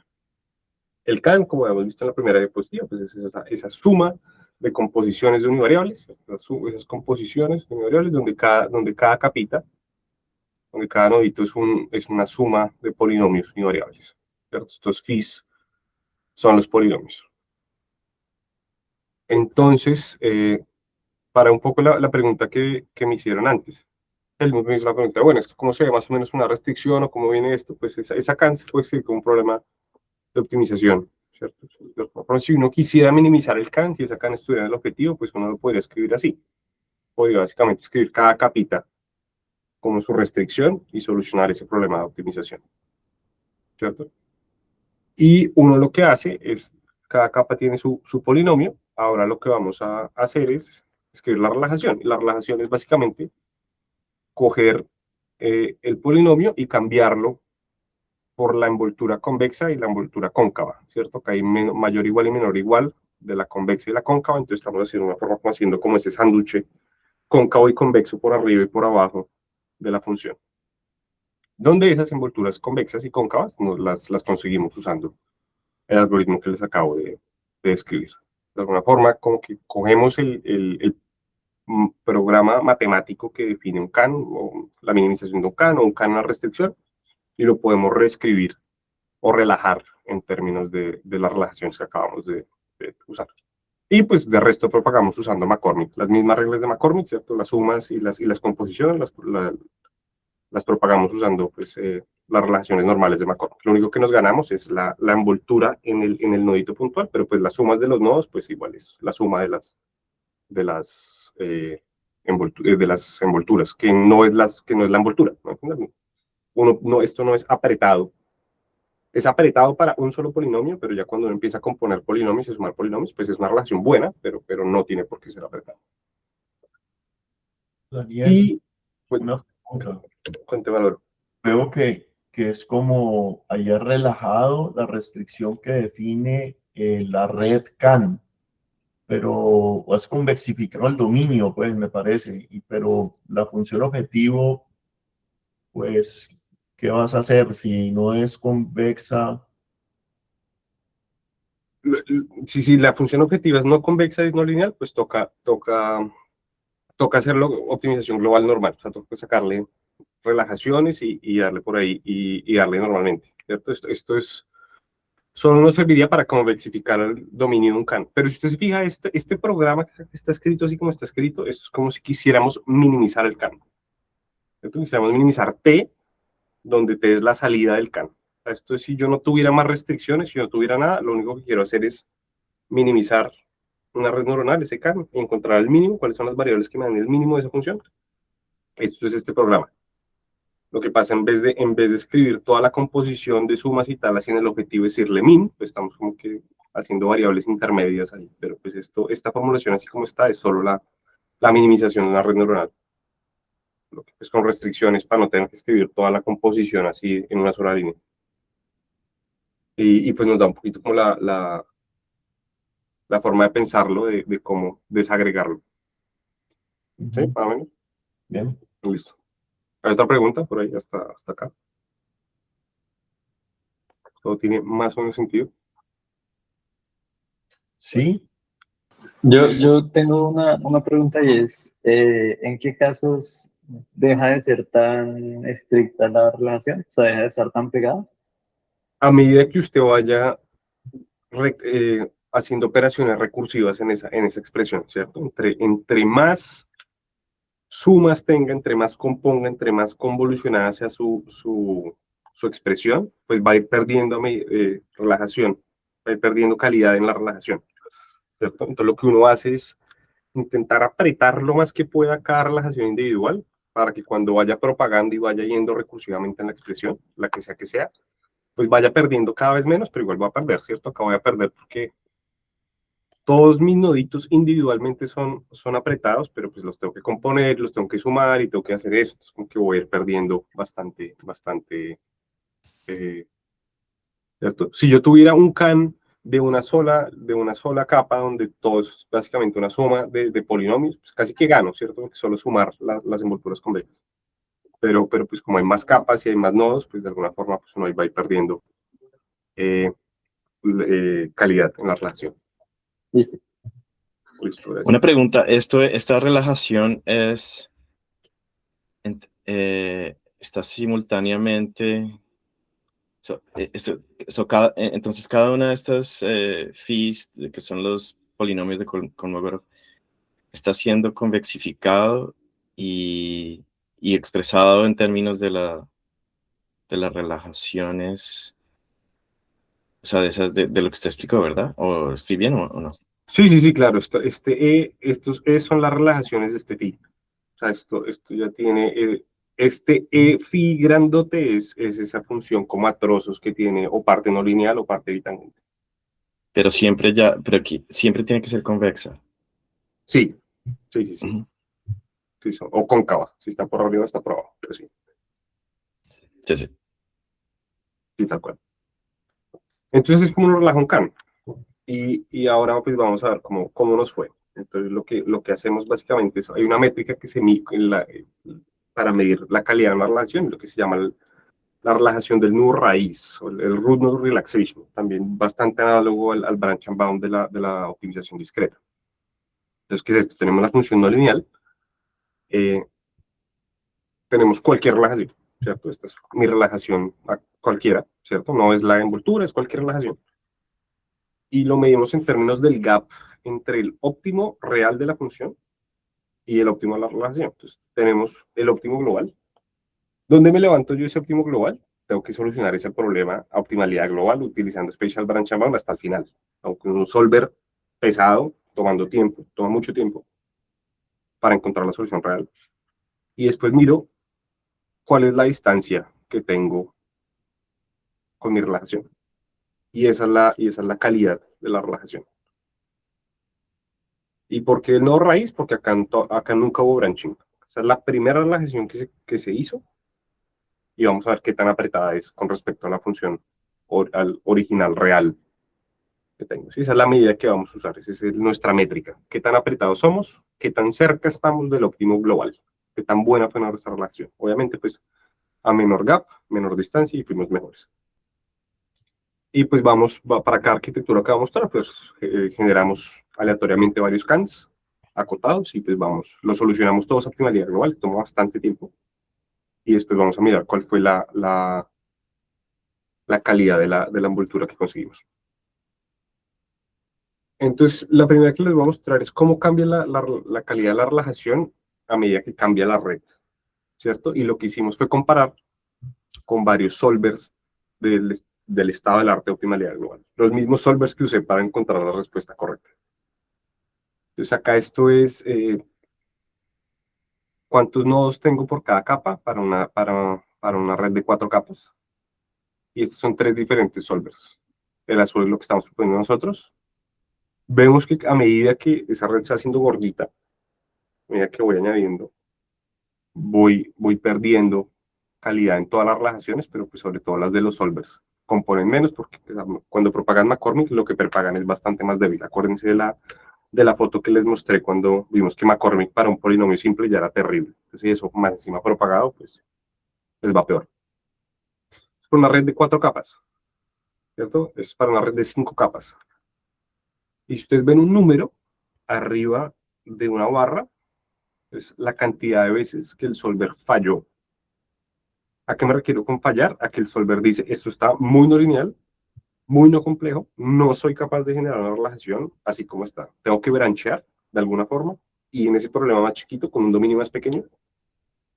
El CAN, como hemos visto en la primera diapositiva, pues es esa suma de composiciones de univariables, esas composiciones de univariables donde cada capita, donde cada nodito es una suma de polinomios univariables, ¿cierto? Estos phis son los polinomios. Entonces, para un poco la pregunta que me hicieron antes, él me hizo la pregunta, bueno, ¿esto cómo se ve más o menos una restricción o cómo viene esto? Pues esa CAN se puede decir como un problema de optimización, ¿cierto? Si uno quisiera minimizar el CAN, si esa CAN estuviera en el objetivo, pues uno lo podría escribir así. Podría básicamente escribir cada capita como su restricción y solucionar ese problema de optimización, ¿cierto? Y uno lo que hace es, cada capa tiene su polinomio, ahora lo que vamos a hacer es escribir la relajación, y la relajación es básicamente coger el polinomio y cambiarlo por la envoltura convexa y la envoltura cóncava, ¿cierto? Que hay mayor igual y menor igual de la convexa y la cóncava, entonces estamos haciendo una forma como haciendo como ese sándwich cóncavo y convexo por arriba y por abajo de la función. Donde esas envolturas convexas y cóncavas las conseguimos usando el algoritmo que les acabo de describir. De alguna forma, como que cogemos el programa matemático que define un CAN, o la minimización de un CAN, una restricción, y lo podemos reescribir o relajar en términos de las relajaciones que acabamos de usar. Y pues de resto propagamos usando McCormick, las mismas reglas de McCormick, ¿cierto? Las sumas y las composiciones las propagamos usando pues, las relaciones normales de McCormick. Lo único que nos ganamos es la envoltura en el nodito puntual, pero pues las sumas de los nodos, pues igual es la suma de las envolturas, que no es la envoltura, ¿no? Esto no es apretado. Es apretado para un solo polinomio, pero ya cuando uno empieza a componer polinomios y sumar polinomios, pues es una relación buena, pero no tiene por qué ser apretado. Daniel, Y, pues, una pregunta. cuénteme, Álvaro. Veo que es como allá relajado la restricción que define la red CAN, pero has convexificado el dominio, pues me parece, pero la función objetivo, pues, ¿qué vas a hacer si no es convexa? Si la función objetiva es no convexa y no lineal, pues toca hacerlo optimización global normal, o sea, toca sacarle relajaciones y darle por ahí y darle normalmente, ¿cierto? Esto solo nos serviría para convexificar el dominio de un CAN. Pero si usted se fija, este programa que está escrito así como está escrito, esto es como si quisiéramos minimizar el CAN. ¿Cierto? Quisiéramos minimizar T, donde T es la salida del CAN. Esto es, si yo no tuviera más restricciones, si yo no tuviera nada, lo único que quiero hacer es minimizar una red neuronal, ese CAN, y encontrar el mínimo, cuáles son las variables que me dan el mínimo de esa función. Esto es este programa. Lo que pasa, en vez de escribir toda la composición de sumas y tal, así en el objetivo es decirle min, pues estamos como que haciendo variables intermedias ahí. Pero pues esta formulación así como está es solo la minimización de una red neuronal. Lo que pues con restricciones para no tener que escribir toda la composición así en una sola línea. Y pues nos da un poquito como la forma de pensarlo, de cómo desagregarlo. ¿Sí? Más o menos. Bien. Listo. ¿Hay otra pregunta por ahí hasta acá? ¿Todo tiene más o menos sentido? Sí, Yo tengo una pregunta y es, ¿en qué casos deja de ser tan estricta la relación? O sea, deja de estar tan pegada. A medida que usted vaya haciendo operaciones recursivas en esa expresión, ¿cierto? Entre más sumas tenga, entre más componga, entre más convolucionada sea su expresión, pues va a ir perdiendo relajación, va a ir perdiendo calidad en la relajación, ¿cierto? Entonces lo que uno hace es intentar apretar lo más que pueda cada relajación individual para que cuando vaya propagando y vaya yendo recursivamente en la expresión, la que sea, pues vaya perdiendo cada vez menos, pero igual va a perder, ¿cierto? Acá voy a perder porque todos mis noditos individualmente son apretados, pero pues los tengo que componer, los tengo que sumar y tengo que hacer eso. Entonces, como que voy a ir perdiendo bastante, ¿cierto? Si yo tuviera un CAN de una sola capa, donde todo es básicamente una suma de polinomios, pues casi que gano, ¿cierto? Porque solo sumar las envolturas convexas. Pero pues como hay más capas y hay más nodos, pues de alguna forma pues uno ahí va a ir perdiendo calidad en la relación. Listo. Listo, gracias. Una pregunta, esta relajación está simultáneamente, entonces cada una de estas phis, que son los polinomios de Kolmogorov, está siendo convexificado y expresado en términos de las relajaciones, o sea, de lo que usted explicó, ¿verdad? ¿O estoy bien o no? Sí, claro. Estos son las relajaciones de este pi. O sea, esto ya tiene, este e phi grandote es esa función como a trozos que tiene o parte no lineal o parte bitangente. Pero aquí, siempre tiene que ser convexa. Sí. Ujú. Sí, o cóncava. Si está por arriba, está por abajo. Pero sí, Sí. sí, tal cual. Entonces es como un relajón Kant. Y ahora pues vamos a ver cómo nos fue. Entonces lo que hacemos básicamente es, hay una métrica que se mide para medir la calidad de una relación, lo que se llama la relajación del nudo raíz, o el root node relaxation, también bastante análogo al branch and bound de la optimización discreta. Entonces, ¿qué es esto? Tenemos la función no lineal, tenemos cualquier relajación, ¿cierto? Esta es mi relajación cualquiera, ¿cierto? No es la envoltura, es cualquier relajación. Y lo medimos en términos del gap entre el óptimo real de la función y el óptimo de la relación. Entonces, tenemos el óptimo global. ¿Dónde me levanto yo ese óptimo global? Tengo que solucionar ese problema a optimalidad global utilizando Spatial Branch and Bound hasta el final. Aunque un solver pesado, tomando tiempo, toma mucho tiempo para encontrar la solución real. Y después miro cuál es la distancia que tengo con mi relajación. Y esa es la calidad de la relajación. ¿Y por qué no raíz? Porque acá nunca hubo branching. Esa es la primera relajación que se hizo y vamos a ver qué tan apretada es con respecto a la función al original real que tengo. ¿Sí? Esa es la medida que vamos a usar, esa es nuestra métrica. ¿Qué tan apretados somos? ¿Qué tan cerca estamos del óptimo global? ¿Qué tan buena fue nuestra relación? Obviamente, pues a menor gap, menor distancia y fuimos mejores. Y pues para cada arquitectura que vamos a mostrar, pues generamos aleatoriamente varios cans acotados y pues lo solucionamos todos a optimalidad global, toma bastante tiempo. Y después vamos a mirar cuál fue la calidad de la envoltura que conseguimos. Entonces, la primera que les voy a mostrar es cómo cambia la calidad de la relajación a medida que cambia la red, ¿cierto? Y lo que hicimos fue comparar con varios solvers del estado del arte de optimalidad global. Los mismos solvers que usé para encontrar la respuesta correcta. Entonces, acá esto es cuántos nodos tengo por cada capa para una red de 4 capas. Y estos son 3 diferentes solvers. El azul es lo que estamos proponiendo nosotros. Vemos que a medida que esa red se va haciendo gordita, a medida que voy añadiendo, voy perdiendo calidad en todas las relajaciones, pero pues sobre todo las de los solvers. Componen menos porque pues, cuando propagan McCormick, lo que propagan es bastante más débil. Acuérdense de la foto que les mostré cuando vimos que McCormick para un polinomio simple ya era terrible. Entonces, si eso más encima propagado, pues les va peor. Es una red de 4 capas, ¿cierto? Es para una red de 5 capas. Y si ustedes ven un número arriba de una barra, es la cantidad de veces que el solver falló. ¿A qué me refiero con fallar? A que el solver dice, esto está muy no lineal, muy no complejo, no soy capaz de generar una relajación así como está. Tengo que branchear de alguna forma y en ese problema más chiquito, con un dominio más pequeño,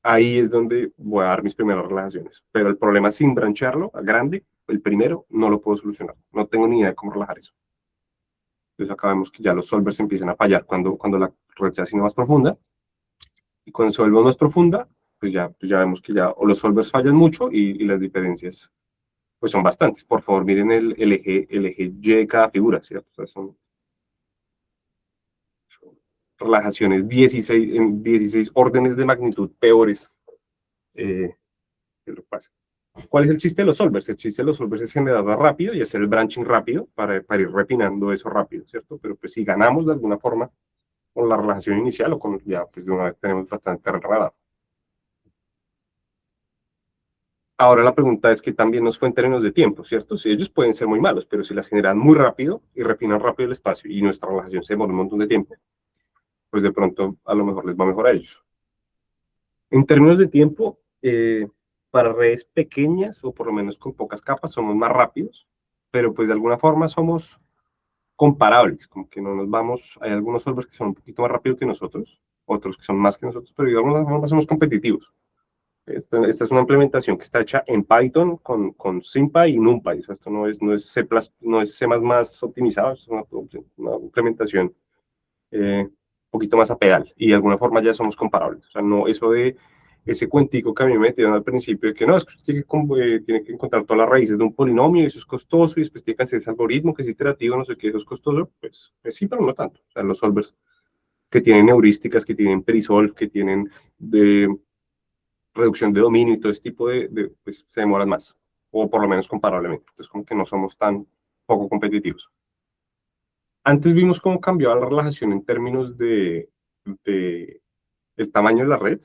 ahí es donde voy a dar mis primeras relajaciones. Pero el problema sin branchearlo, a grande, el primero, no lo puedo solucionar. No tengo ni idea de cómo relajar eso. Entonces acá vemos que ya los solvers empiezan a fallar cuando la red se hace más profunda. Y cuando se vuelve más profunda, pues ya vemos que ya o los solvers fallan mucho y las diferencias pues son bastantes. Por favor, miren el eje Y de cada figura, ¿cierto? O sea, son relajaciones 16, en 16 órdenes de magnitud peores que lo que pasa. ¿Cuál es el chiste de los solvers? El chiste de los solvers es generarla rápido y hacer el branching rápido para ir refinando eso rápido, ¿cierto? Pero pues si ganamos de alguna forma con la relajación inicial o con ya pues de una vez tenemos bastante relajado. Ahora la pregunta es que también nos fue en términos de tiempo, ¿cierto? Si ellos pueden ser muy malos, pero si las generan muy rápido y refinan rápido el espacio y nuestra relajación se demora un montón de tiempo, pues de pronto a lo mejor les va mejor a ellos. En términos de tiempo, para redes pequeñas o por lo menos con pocas capas somos más rápidos, pero pues de alguna forma somos comparables, como que no nos vamos, hay algunos solvers que son un poquito más rápidos que nosotros, otros que son más que nosotros, pero de alguna forma somos competitivos. Esta es una implementación que está hecha en Python con SymPy y NumPy. O sea, esto no es C++, no es C++ optimizado, es una implementación un poquito más a pedal. Y de alguna forma ya somos comparables. O sea, no eso de ese cuentico que a mí me metieron al principio de que no, es que usted tiene que encontrar todas las raíces de un polinomio y eso es costoso y después tiene que hacer ese algoritmo que es iterativo, no sé qué, eso es costoso. Pues sí, pero no tanto. O sea, los solvers que tienen heurísticas, que tienen Perisolve, que tienen de reducción de dominio y todo ese tipo pues se demoran más, o por lo menos comparablemente. Entonces, como que no somos tan poco competitivos. Antes vimos cómo cambiaba la relajación en términos de el tamaño de la red.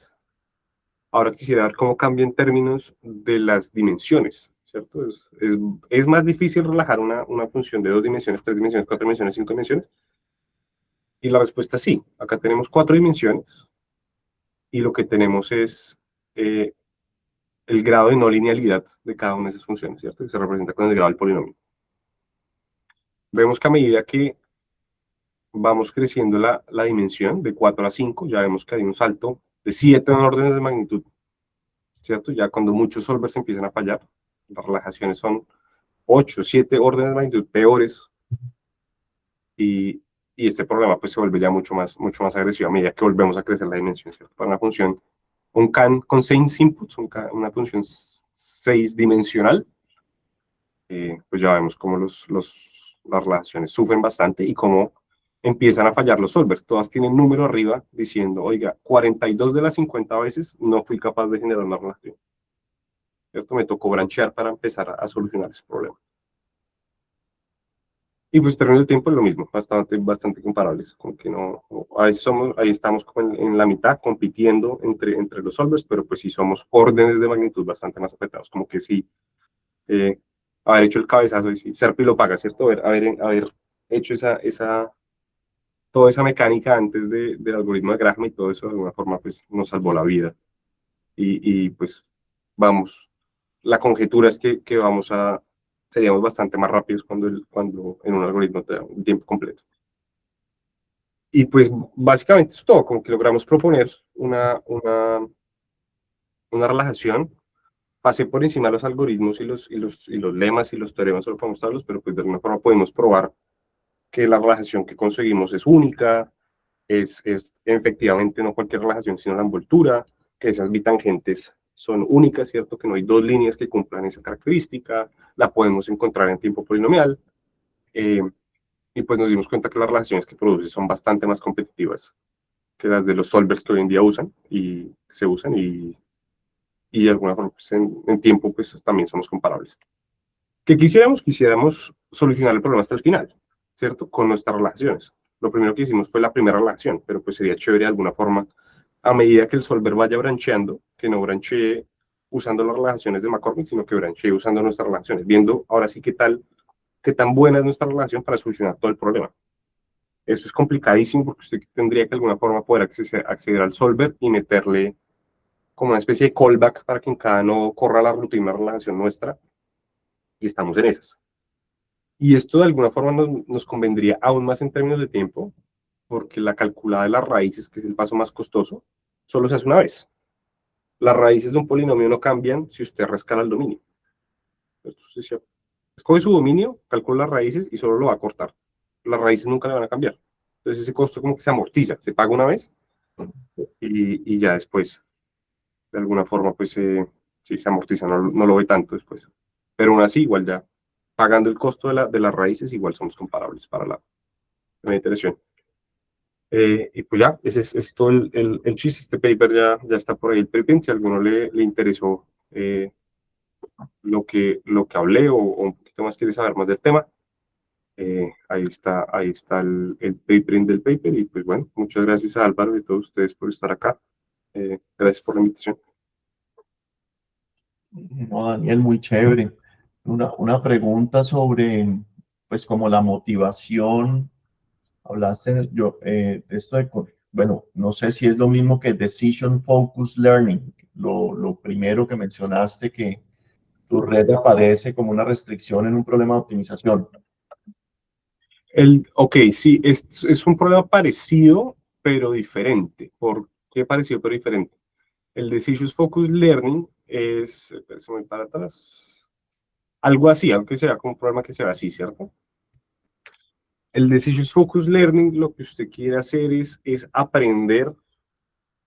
Ahora quisiera ver cómo cambia en términos de las dimensiones, ¿cierto? Es más difícil relajar una función de 2 dimensiones, 3 dimensiones, 4 dimensiones, 5 dimensiones. Y la respuesta es sí. Acá tenemos 4 dimensiones y lo que tenemos es el grado de no linealidad de cada una de esas funciones, ¿cierto? Que se representa con el grado del polinomio. Vemos que a medida que vamos creciendo la dimensión de 4 a 5, ya vemos que hay un salto de 7 órdenes de magnitud, ¿cierto? Ya cuando muchos solvers empiezan a fallar, las relajaciones son 8, 7 órdenes de magnitud peores y este problema pues se vuelve ya mucho más agresivo a medida que volvemos a crecer la dimensión, ¿cierto? Para una función, un CAN con 6 inputs, una función 6 dimensional, pues ya vemos cómo las relaciones sufren bastante y cómo empiezan a fallar los solvers. Todas tienen número arriba diciendo, oiga, 42 de las 50 veces no fui capaz de generar una relación. ¿Cierto? Me tocó branchear para empezar a solucionar ese problema. Y pues términos de tiempo es lo mismo, bastante comparables, como que no, ahí estamos como en la mitad compitiendo entre los solvers, pero pues sí somos órdenes de magnitud bastante más apretados, como que sí, haber hecho el cabezazo y sí, Serpi lo paga, ¿cierto? Haber hecho toda esa mecánica antes del algoritmo de Graham y todo eso de alguna forma pues nos salvó la vida. Y pues vamos, la conjetura es que seríamos bastante más rápidos cuando en un algoritmo te da un tiempo completo. Y pues básicamente es todo, como que logramos proponer una relajación. Pasé por encima de los algoritmos y los lemas y los teoremas, solo para mostrarlos, pero pues de alguna forma podemos probar que la relajación que conseguimos es única, es efectivamente no cualquier relajación, sino la envoltura, que esas bitangentes son únicas, ¿cierto? Que no hay 2 líneas que cumplan esa característica, la podemos encontrar en tiempo polinomial, y pues nos dimos cuenta que las relaciones que produce son bastante más competitivas que las de los solvers que hoy en día se usan, y de alguna forma pues en tiempo pues también somos comparables. ¿Qué quisiéramos? Quisiéramos solucionar el problema hasta el final, ¿cierto? Con nuestras relaciones. Lo primero que hicimos fue la primera relación, pero pues sería chévere de alguna forma, a medida que el solver vaya brancheando, que no branchee usando las relaciones de McCormick, sino que branchee usando nuestras relaciones, viendo ahora sí qué tan buena es nuestra relación para solucionar todo el problema. Eso es complicadísimo porque usted tendría que de alguna forma poder acceder al solver y meterle como una especie de callback para que en cada nodo corra la rutina de relación nuestra, y estamos en esas. Y esto de alguna forma nos convendría aún más en términos de tiempo, porque la calculada de las raíces, que es el paso más costoso, solo se hace una vez. Las raíces de un polinomio no cambian si usted rescala el dominio. Entonces, si escoge su dominio, calcula las raíces y solo lo va a cortar. Las raíces nunca le van a cambiar. Entonces ese costo como que se amortiza, se paga una vez y ya después, de alguna forma, pues sí se amortiza, no lo ve tanto después. Pero aún así, igual ya, pagando el costo de las raíces, igual somos comparables para la iteración. Y pues ya, ese es todo el chiste. Este paper ya está por ahí el preprint. Si a alguno le interesó lo que hablé o un poquito más quiere saber más del tema, ahí está el preprint del paper. Y pues bueno, muchas gracias a Álvaro y a todos ustedes por estar acá. Gracias por la invitación. No, Daniel, muy chévere. Una pregunta sobre, pues como la motivación, hablaste de esto de bueno, no sé si es lo mismo que Decision Focused Learning, lo primero que mencionaste, que tu red aparece como una restricción en un problema de optimización. Ok, sí, es un problema parecido, pero diferente. ¿Por qué parecido, pero diferente? El Decision Focused Learning es, se me para atrás, algo así, aunque sea como un problema que sea así, ¿cierto? El Decision Focused Learning lo que usted quiere hacer es aprender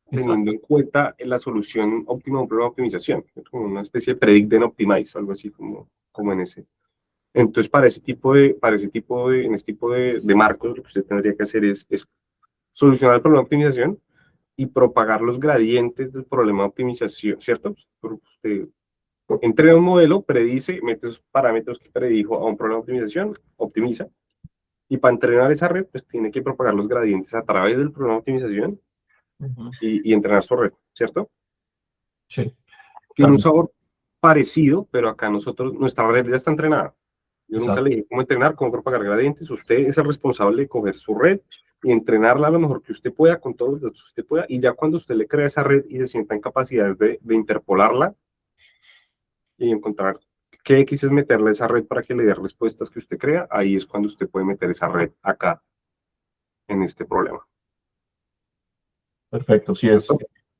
teniendo en cuenta la solución óptima de un problema de optimización, como una especie de predict then optimize o algo así como en ese. Entonces, en este tipo de marcos, lo que usted tendría que hacer es solucionar el problema de optimización y propagar los gradientes del problema de optimización, ¿cierto? Usted entrena un modelo, predice, mete esos parámetros que predijo a un problema de optimización, optimiza, y para entrenar esa red, pues tiene que propagar los gradientes a través del programa de optimización y entrenar su red, ¿cierto? Sí. Tiene un sabor parecido, pero acá nuestra red ya está entrenada. Yo nunca le dije cómo entrenar, cómo propagar gradientes. Usted es el responsable de coger su red y entrenarla lo mejor que usted pueda, con todos los datos que usted pueda, y ya cuando usted le crea esa red y se sienta en capacidades de interpolarla y encontrar qué X es meterle a esa red para que le dé respuestas que usted crea, ahí es cuando usted puede meter esa red acá, en este problema. Perfecto, sí es.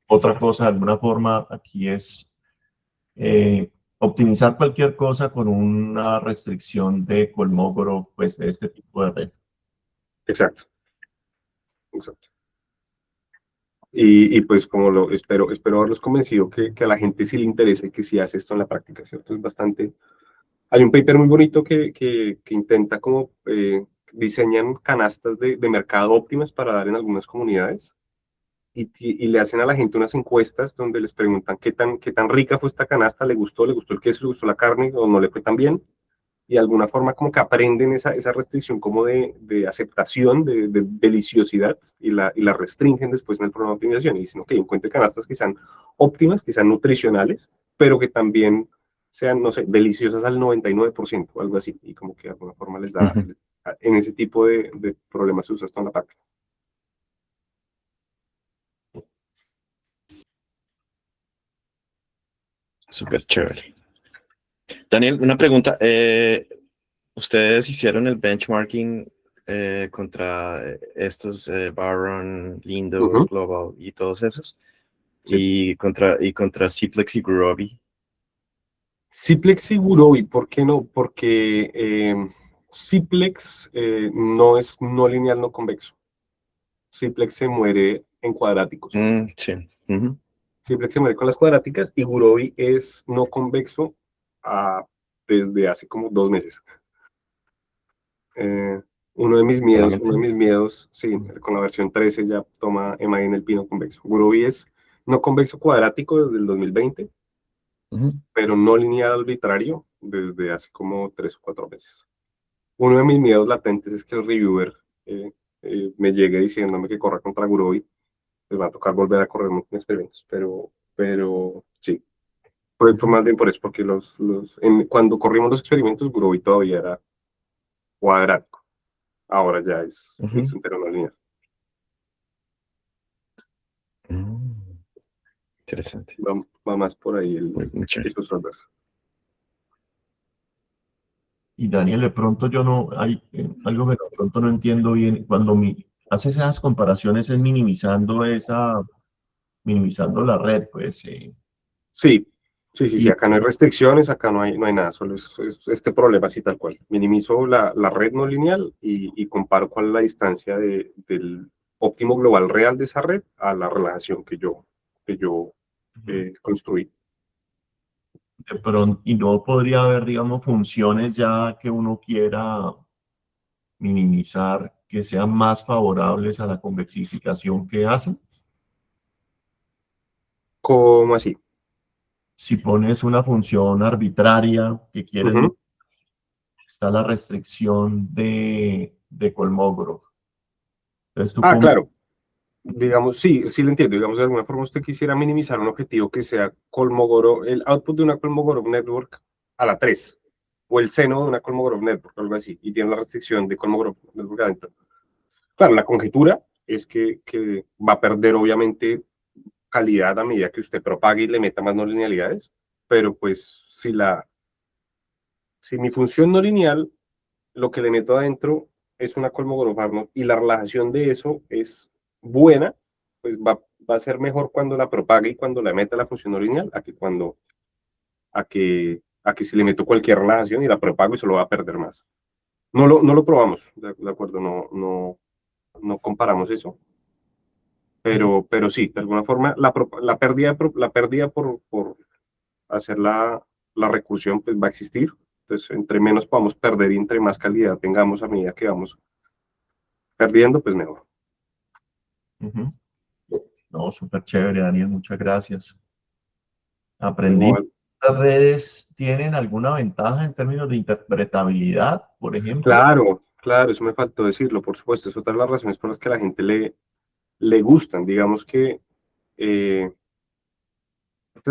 Otra cosa, de alguna forma, aquí es optimizar cualquier cosa con una restricción de Kolmogorov, pues de este tipo de red. Exacto. Exacto. Y pues como espero haberlos convencido que a la gente sí le interese, que sí hace esto en la práctica, ¿cierto? Es bastante... Hay un paper muy bonito que intenta como diseñan canastas de mercado óptimas para dar en algunas comunidades y le hacen a la gente unas encuestas donde les preguntan qué tan rica fue esta canasta, le gustó el queso, le gustó la carne o no le fue tan bien. Y de alguna forma como que aprenden esa restricción como de aceptación, de deliciosidad, y la restringen después en el programa de optimización. Y dicen, ok, encuentre canastas que sean óptimas, que sean nutricionales, pero que también sean, no sé, deliciosas al 99% o algo así. Y como que de alguna forma les da, en ese tipo de problemas se usa esto en la práctica. Súper chévere. Daniel, una pregunta. ¿Ustedes hicieron el benchmarking contra estos Baron, Lindo, Global y todos esos? Sí. Y contra Ciplex y Gurobi. Ciplex y Gurobi, ¿por qué no? Porque Ciplex no es no lineal, no convexo. Ciplex se muere en cuadráticos. Sí. Ciplex se muere con las cuadráticas y Gurobi es no convexo desde hace como 2 meses. Uno de mis miedos, sí, con la versión 13 ya toma EMAI en el pino convexo. Gurobi es no convexo cuadrático desde el 2020, pero no lineal arbitrario desde hace como 3 o 4 meses. Uno de mis miedos latentes es que el reviewer me llegue diciéndome que corra contra Gurobi. Les va a tocar volver a correr muchos experimentos, pero sí. Fue más bien por eso, porque cuando corrimos los experimentos, Gurobi todavía era cuadrático. Ahora ya es un terreno lineal. Interesante. Va más por ahí esos solvers. Y Daniel, de pronto yo no, hay algo que de pronto no entiendo bien. Cuando haces esas comparaciones es minimizando la red, pues. Sí. Acá no hay restricciones, acá no hay nada, solo es este problema así tal cual. Minimizo la red no lineal y comparo cuál es la distancia del óptimo global real de esa red a la relajación que yo construí. De pronto, y no podría haber, digamos, funciones ya que uno quiera minimizar que sean más favorables a la convexificación que hacen. ¿Cómo así? Si pones una función arbitraria que quieres, está la restricción de Kolmogorov. Entonces, claro. Digamos, sí lo entiendo. Digamos, de alguna forma usted quisiera minimizar un objetivo que sea Kolmogorov, el output de una Kolmogorov network a la 3, o el seno de una Kolmogorov network, algo así, y tiene la restricción de Kolmogorov network adentro. Claro, la conjetura es que va a perder obviamente calidad a medida que usted propague y le meta más no linealidades, pero pues si mi función no lineal, lo que le meto adentro es una colmogorofarno y la relajación de eso es buena, pues va a ser mejor cuando la propague y cuando la meta la función no lineal, a que si le meto cualquier relajación y la propago y se lo va a perder más. No lo probamos, de acuerdo, no comparamos eso, pero sí, de alguna forma, la pérdida por hacer la recursión pues va a existir. Entonces, entre menos podamos perder y entre más calidad tengamos a medida que vamos perdiendo, pues mejor. Ujú. No, súper chévere, Daniel, muchas gracias. Aprendí. Igual. ¿Estas redes tienen alguna ventaja en términos de interpretabilidad, por ejemplo? Claro, eso me faltó decirlo, por supuesto. Es otra de las razones por las que a la gente le gustan. Digamos que esta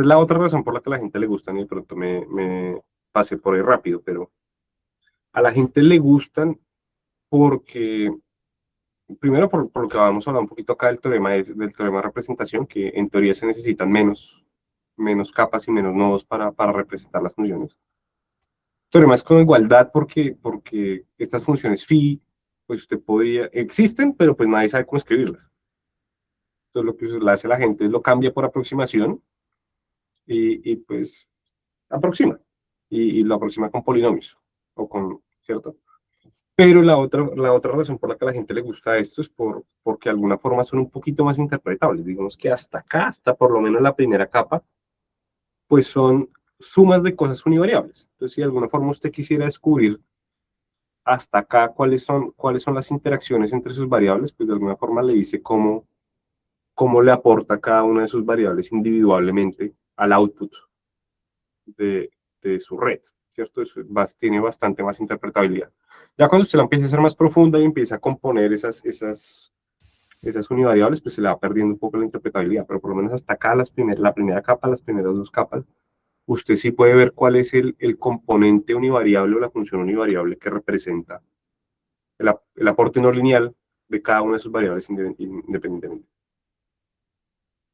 es la otra razón por la que a la gente le gustan y de pronto me pasé por ahí rápido, pero a la gente le gustan porque, primero por lo que vamos a hablar un poquito acá del teorema de representación, que en teoría se necesitan menos capas y menos nodos para representar las funciones. Teorema es con igualdad porque estas funciones phi, pues usted existen, pero pues nadie sabe cómo escribirlas. Entonces lo que hace la gente es lo cambia por aproximación y pues aproxima. Y lo aproxima con polinomios, ¿cierto? Pero la otra razón por la que a la gente le gusta esto es porque de alguna forma son un poquito más interpretables. Digamos que hasta acá, hasta por lo menos la primera capa, pues son sumas de cosas univariables. Entonces, si de alguna forma usted quisiera descubrir hasta acá cuáles son las interacciones entre sus variables, pues de alguna forma le dice cómo le aporta cada una de sus variables individualmente al output de su red, ¿cierto? Eso tiene bastante más interpretabilidad. Ya cuando usted la empieza a hacer más profunda y empieza a componer esas univariables, pues se le va perdiendo un poco la interpretabilidad, pero por lo menos hasta acá, la primera capa, las primeras dos capas, usted sí puede ver cuál es el componente univariable o la función univariable que representa el aporte no lineal de cada una de sus variables independientemente.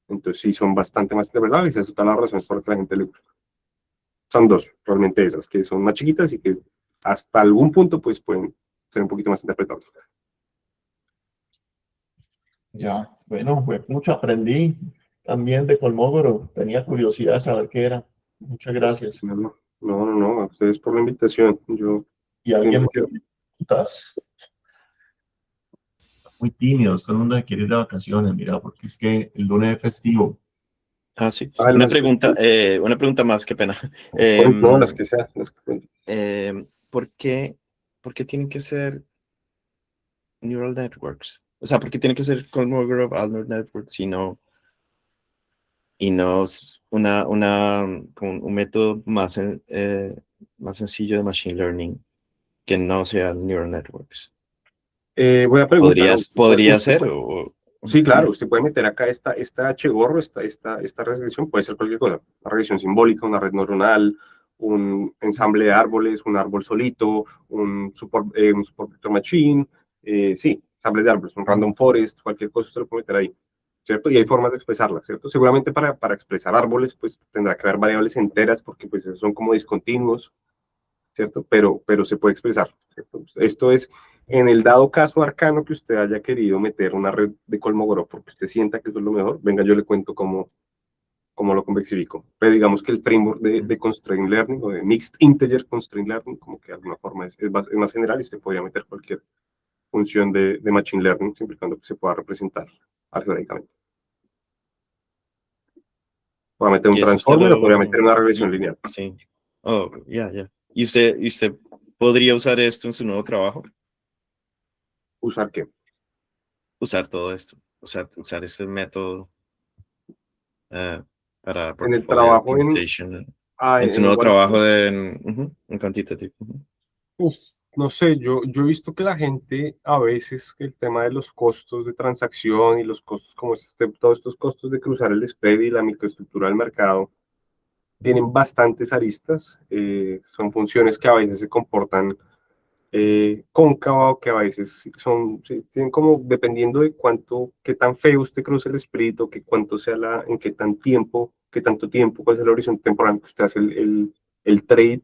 Entonces sí, son bastante más interpretables y esa es todas las razones por las que a la gente le gusta. Son dos, realmente esas, que son más chiquitas y que hasta algún punto pues pueden ser un poquito más interpretables. Ya, bueno, pues mucho aprendí también de Kolmogorov. Tenía curiosidad de saber qué era. Muchas gracias. No, a ustedes por la invitación. Yo Y alguien siempre más quiero. tiene preguntas. Muy tímidos, todo el mundo se quiere ir de vacaciones, mira, porque es que el lunes es festivo. Ah, sí. Ah, Una pregunta más, qué pena. no, las que sean. ¿Por qué tienen que ser neural networks? O sea, ¿por qué tiene que ser Kolmogorov-Allner networks y no como un método más sencillo de machine learning que no sea neural networks? Voy a preguntar. ¿Podría Usted ser? puede- Sí, claro, usted puede meter acá esta H-gorro, esta regresión, puede ser cualquier cosa. Una regresión simbólica, una red neuronal, un ensamble de árboles, un árbol solito, un support vector machine, sí, ensambles de árboles, un random forest, cualquier cosa usted lo puede meter ahí, ¿cierto? Y hay formas de expresarla, ¿cierto? Seguramente para expresar árboles, pues tendrá que haber variables enteras, porque pues esos son como discontinuos, ¿cierto? Pero se puede expresar, ¿cierto? Esto es, en el dado caso arcano que usted haya querido meter una red de Kolmogorov porque usted sienta que eso es lo mejor, venga, yo le cuento cómo lo convexifico. Pero digamos que el framework de Constraint Learning o de Mixed Integer Constraint Learning, como que de alguna forma es más general y usted podría meter cualquier función de Machine Learning, siempre y cuando se pueda representar algebraicamente. Pueda meter un Y eso usted transformer o podría meter una regresión lineal. Sí. Oh, ya. ¿Y usted podría usar esto en su nuevo trabajo? ¿Usar qué? Usar todo esto. Usar este método para En el portfolio trabajo optimization en su en nuevo trabajo Watson. en quantitative. No sé, yo he visto que la gente a veces, que el tema de los costos de transacción y los costos como todos estos costos de cruzar el spread y la microestructura del mercado, tienen bastantes aristas. Son funciones que a veces se comportan cóncava o que a veces son, sí, tienen como, dependiendo de cuánto, qué tan feo usted cruce el spread o que cuánto sea en qué tanto tiempo, cuál es el horizonte temporal en que usted hace el trade,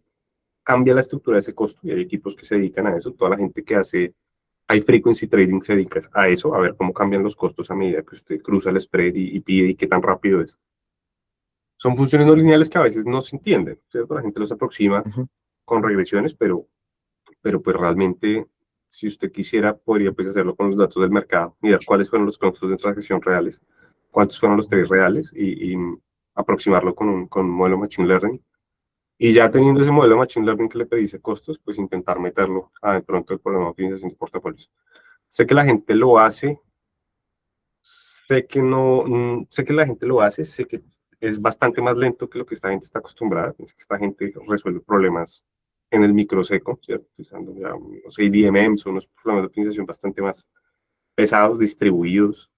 cambia la estructura de ese costo. Y hay equipos que se dedican a eso. Toda la gente que hace high frequency trading se dedica a eso, a ver cómo cambian los costos a medida que usted cruza el spread y pide y qué tan rápido es. Son funciones no lineales que a veces no se entienden, ¿cierto? La gente los aproxima con regresiones, pero pues realmente, si usted quisiera, podría pues hacerlo con los datos del mercado, mirar cuáles fueron los costos de transacción reales, cuántos fueron los trades reales y aproximarlo con un modelo Machine Learning. Y ya teniendo ese modelo Machine Learning que le predice costos, pues intentar meterlo a de pronto el programa de optimización de portafolios. Sé que la gente lo hace, sé que no, sé que la gente lo hace, sé que es bastante más lento que lo que esta gente está acostumbrada. Pienso que esta gente resuelve problemas en el microseco, ¿cierto? Utilizando ya unos ADMMs o unos problemas de optimización bastante más pesados, distribuidos,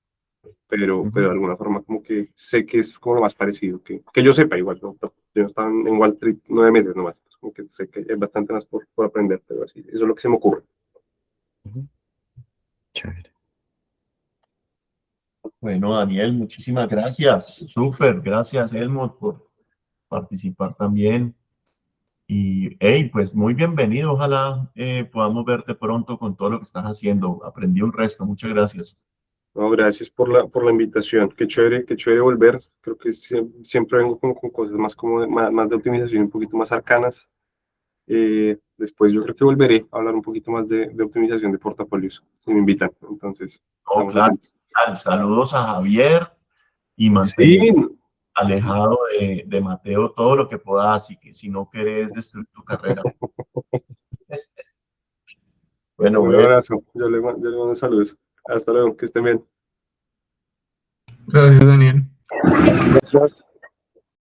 pero de alguna forma como que sé que es como lo más parecido, que yo sepa igual, ¿no? Yo estaba en Wall Street 9 meses nomás, pues como que sé que hay bastante más por aprender, pero así, eso es lo que se me ocurre. Chévere. Bueno, Daniel, muchísimas gracias. Súper, gracias, Helmut, por participar también. Y, hey, pues muy bienvenido. Ojalá podamos verte pronto con todo lo que estás haciendo. Aprendí un resto. Muchas gracias. No, gracias por la invitación. Qué chévere volver. Creo que siempre vengo como con cosas más, como más de optimización, un poquito más arcanas. Después yo creo que volveré a hablar un poquito más de optimización de portafolios, si me invitan. Entonces, Oh, estamos claro. atentos. Saludos a Javier y Sí, mantén alejado de Mateo todo lo que puedas y que si no querés destruir tu carrera. Bueno, un abrazo. Yo le mando saludos. Hasta luego, que estén bien. Gracias, Daniel. Gracias.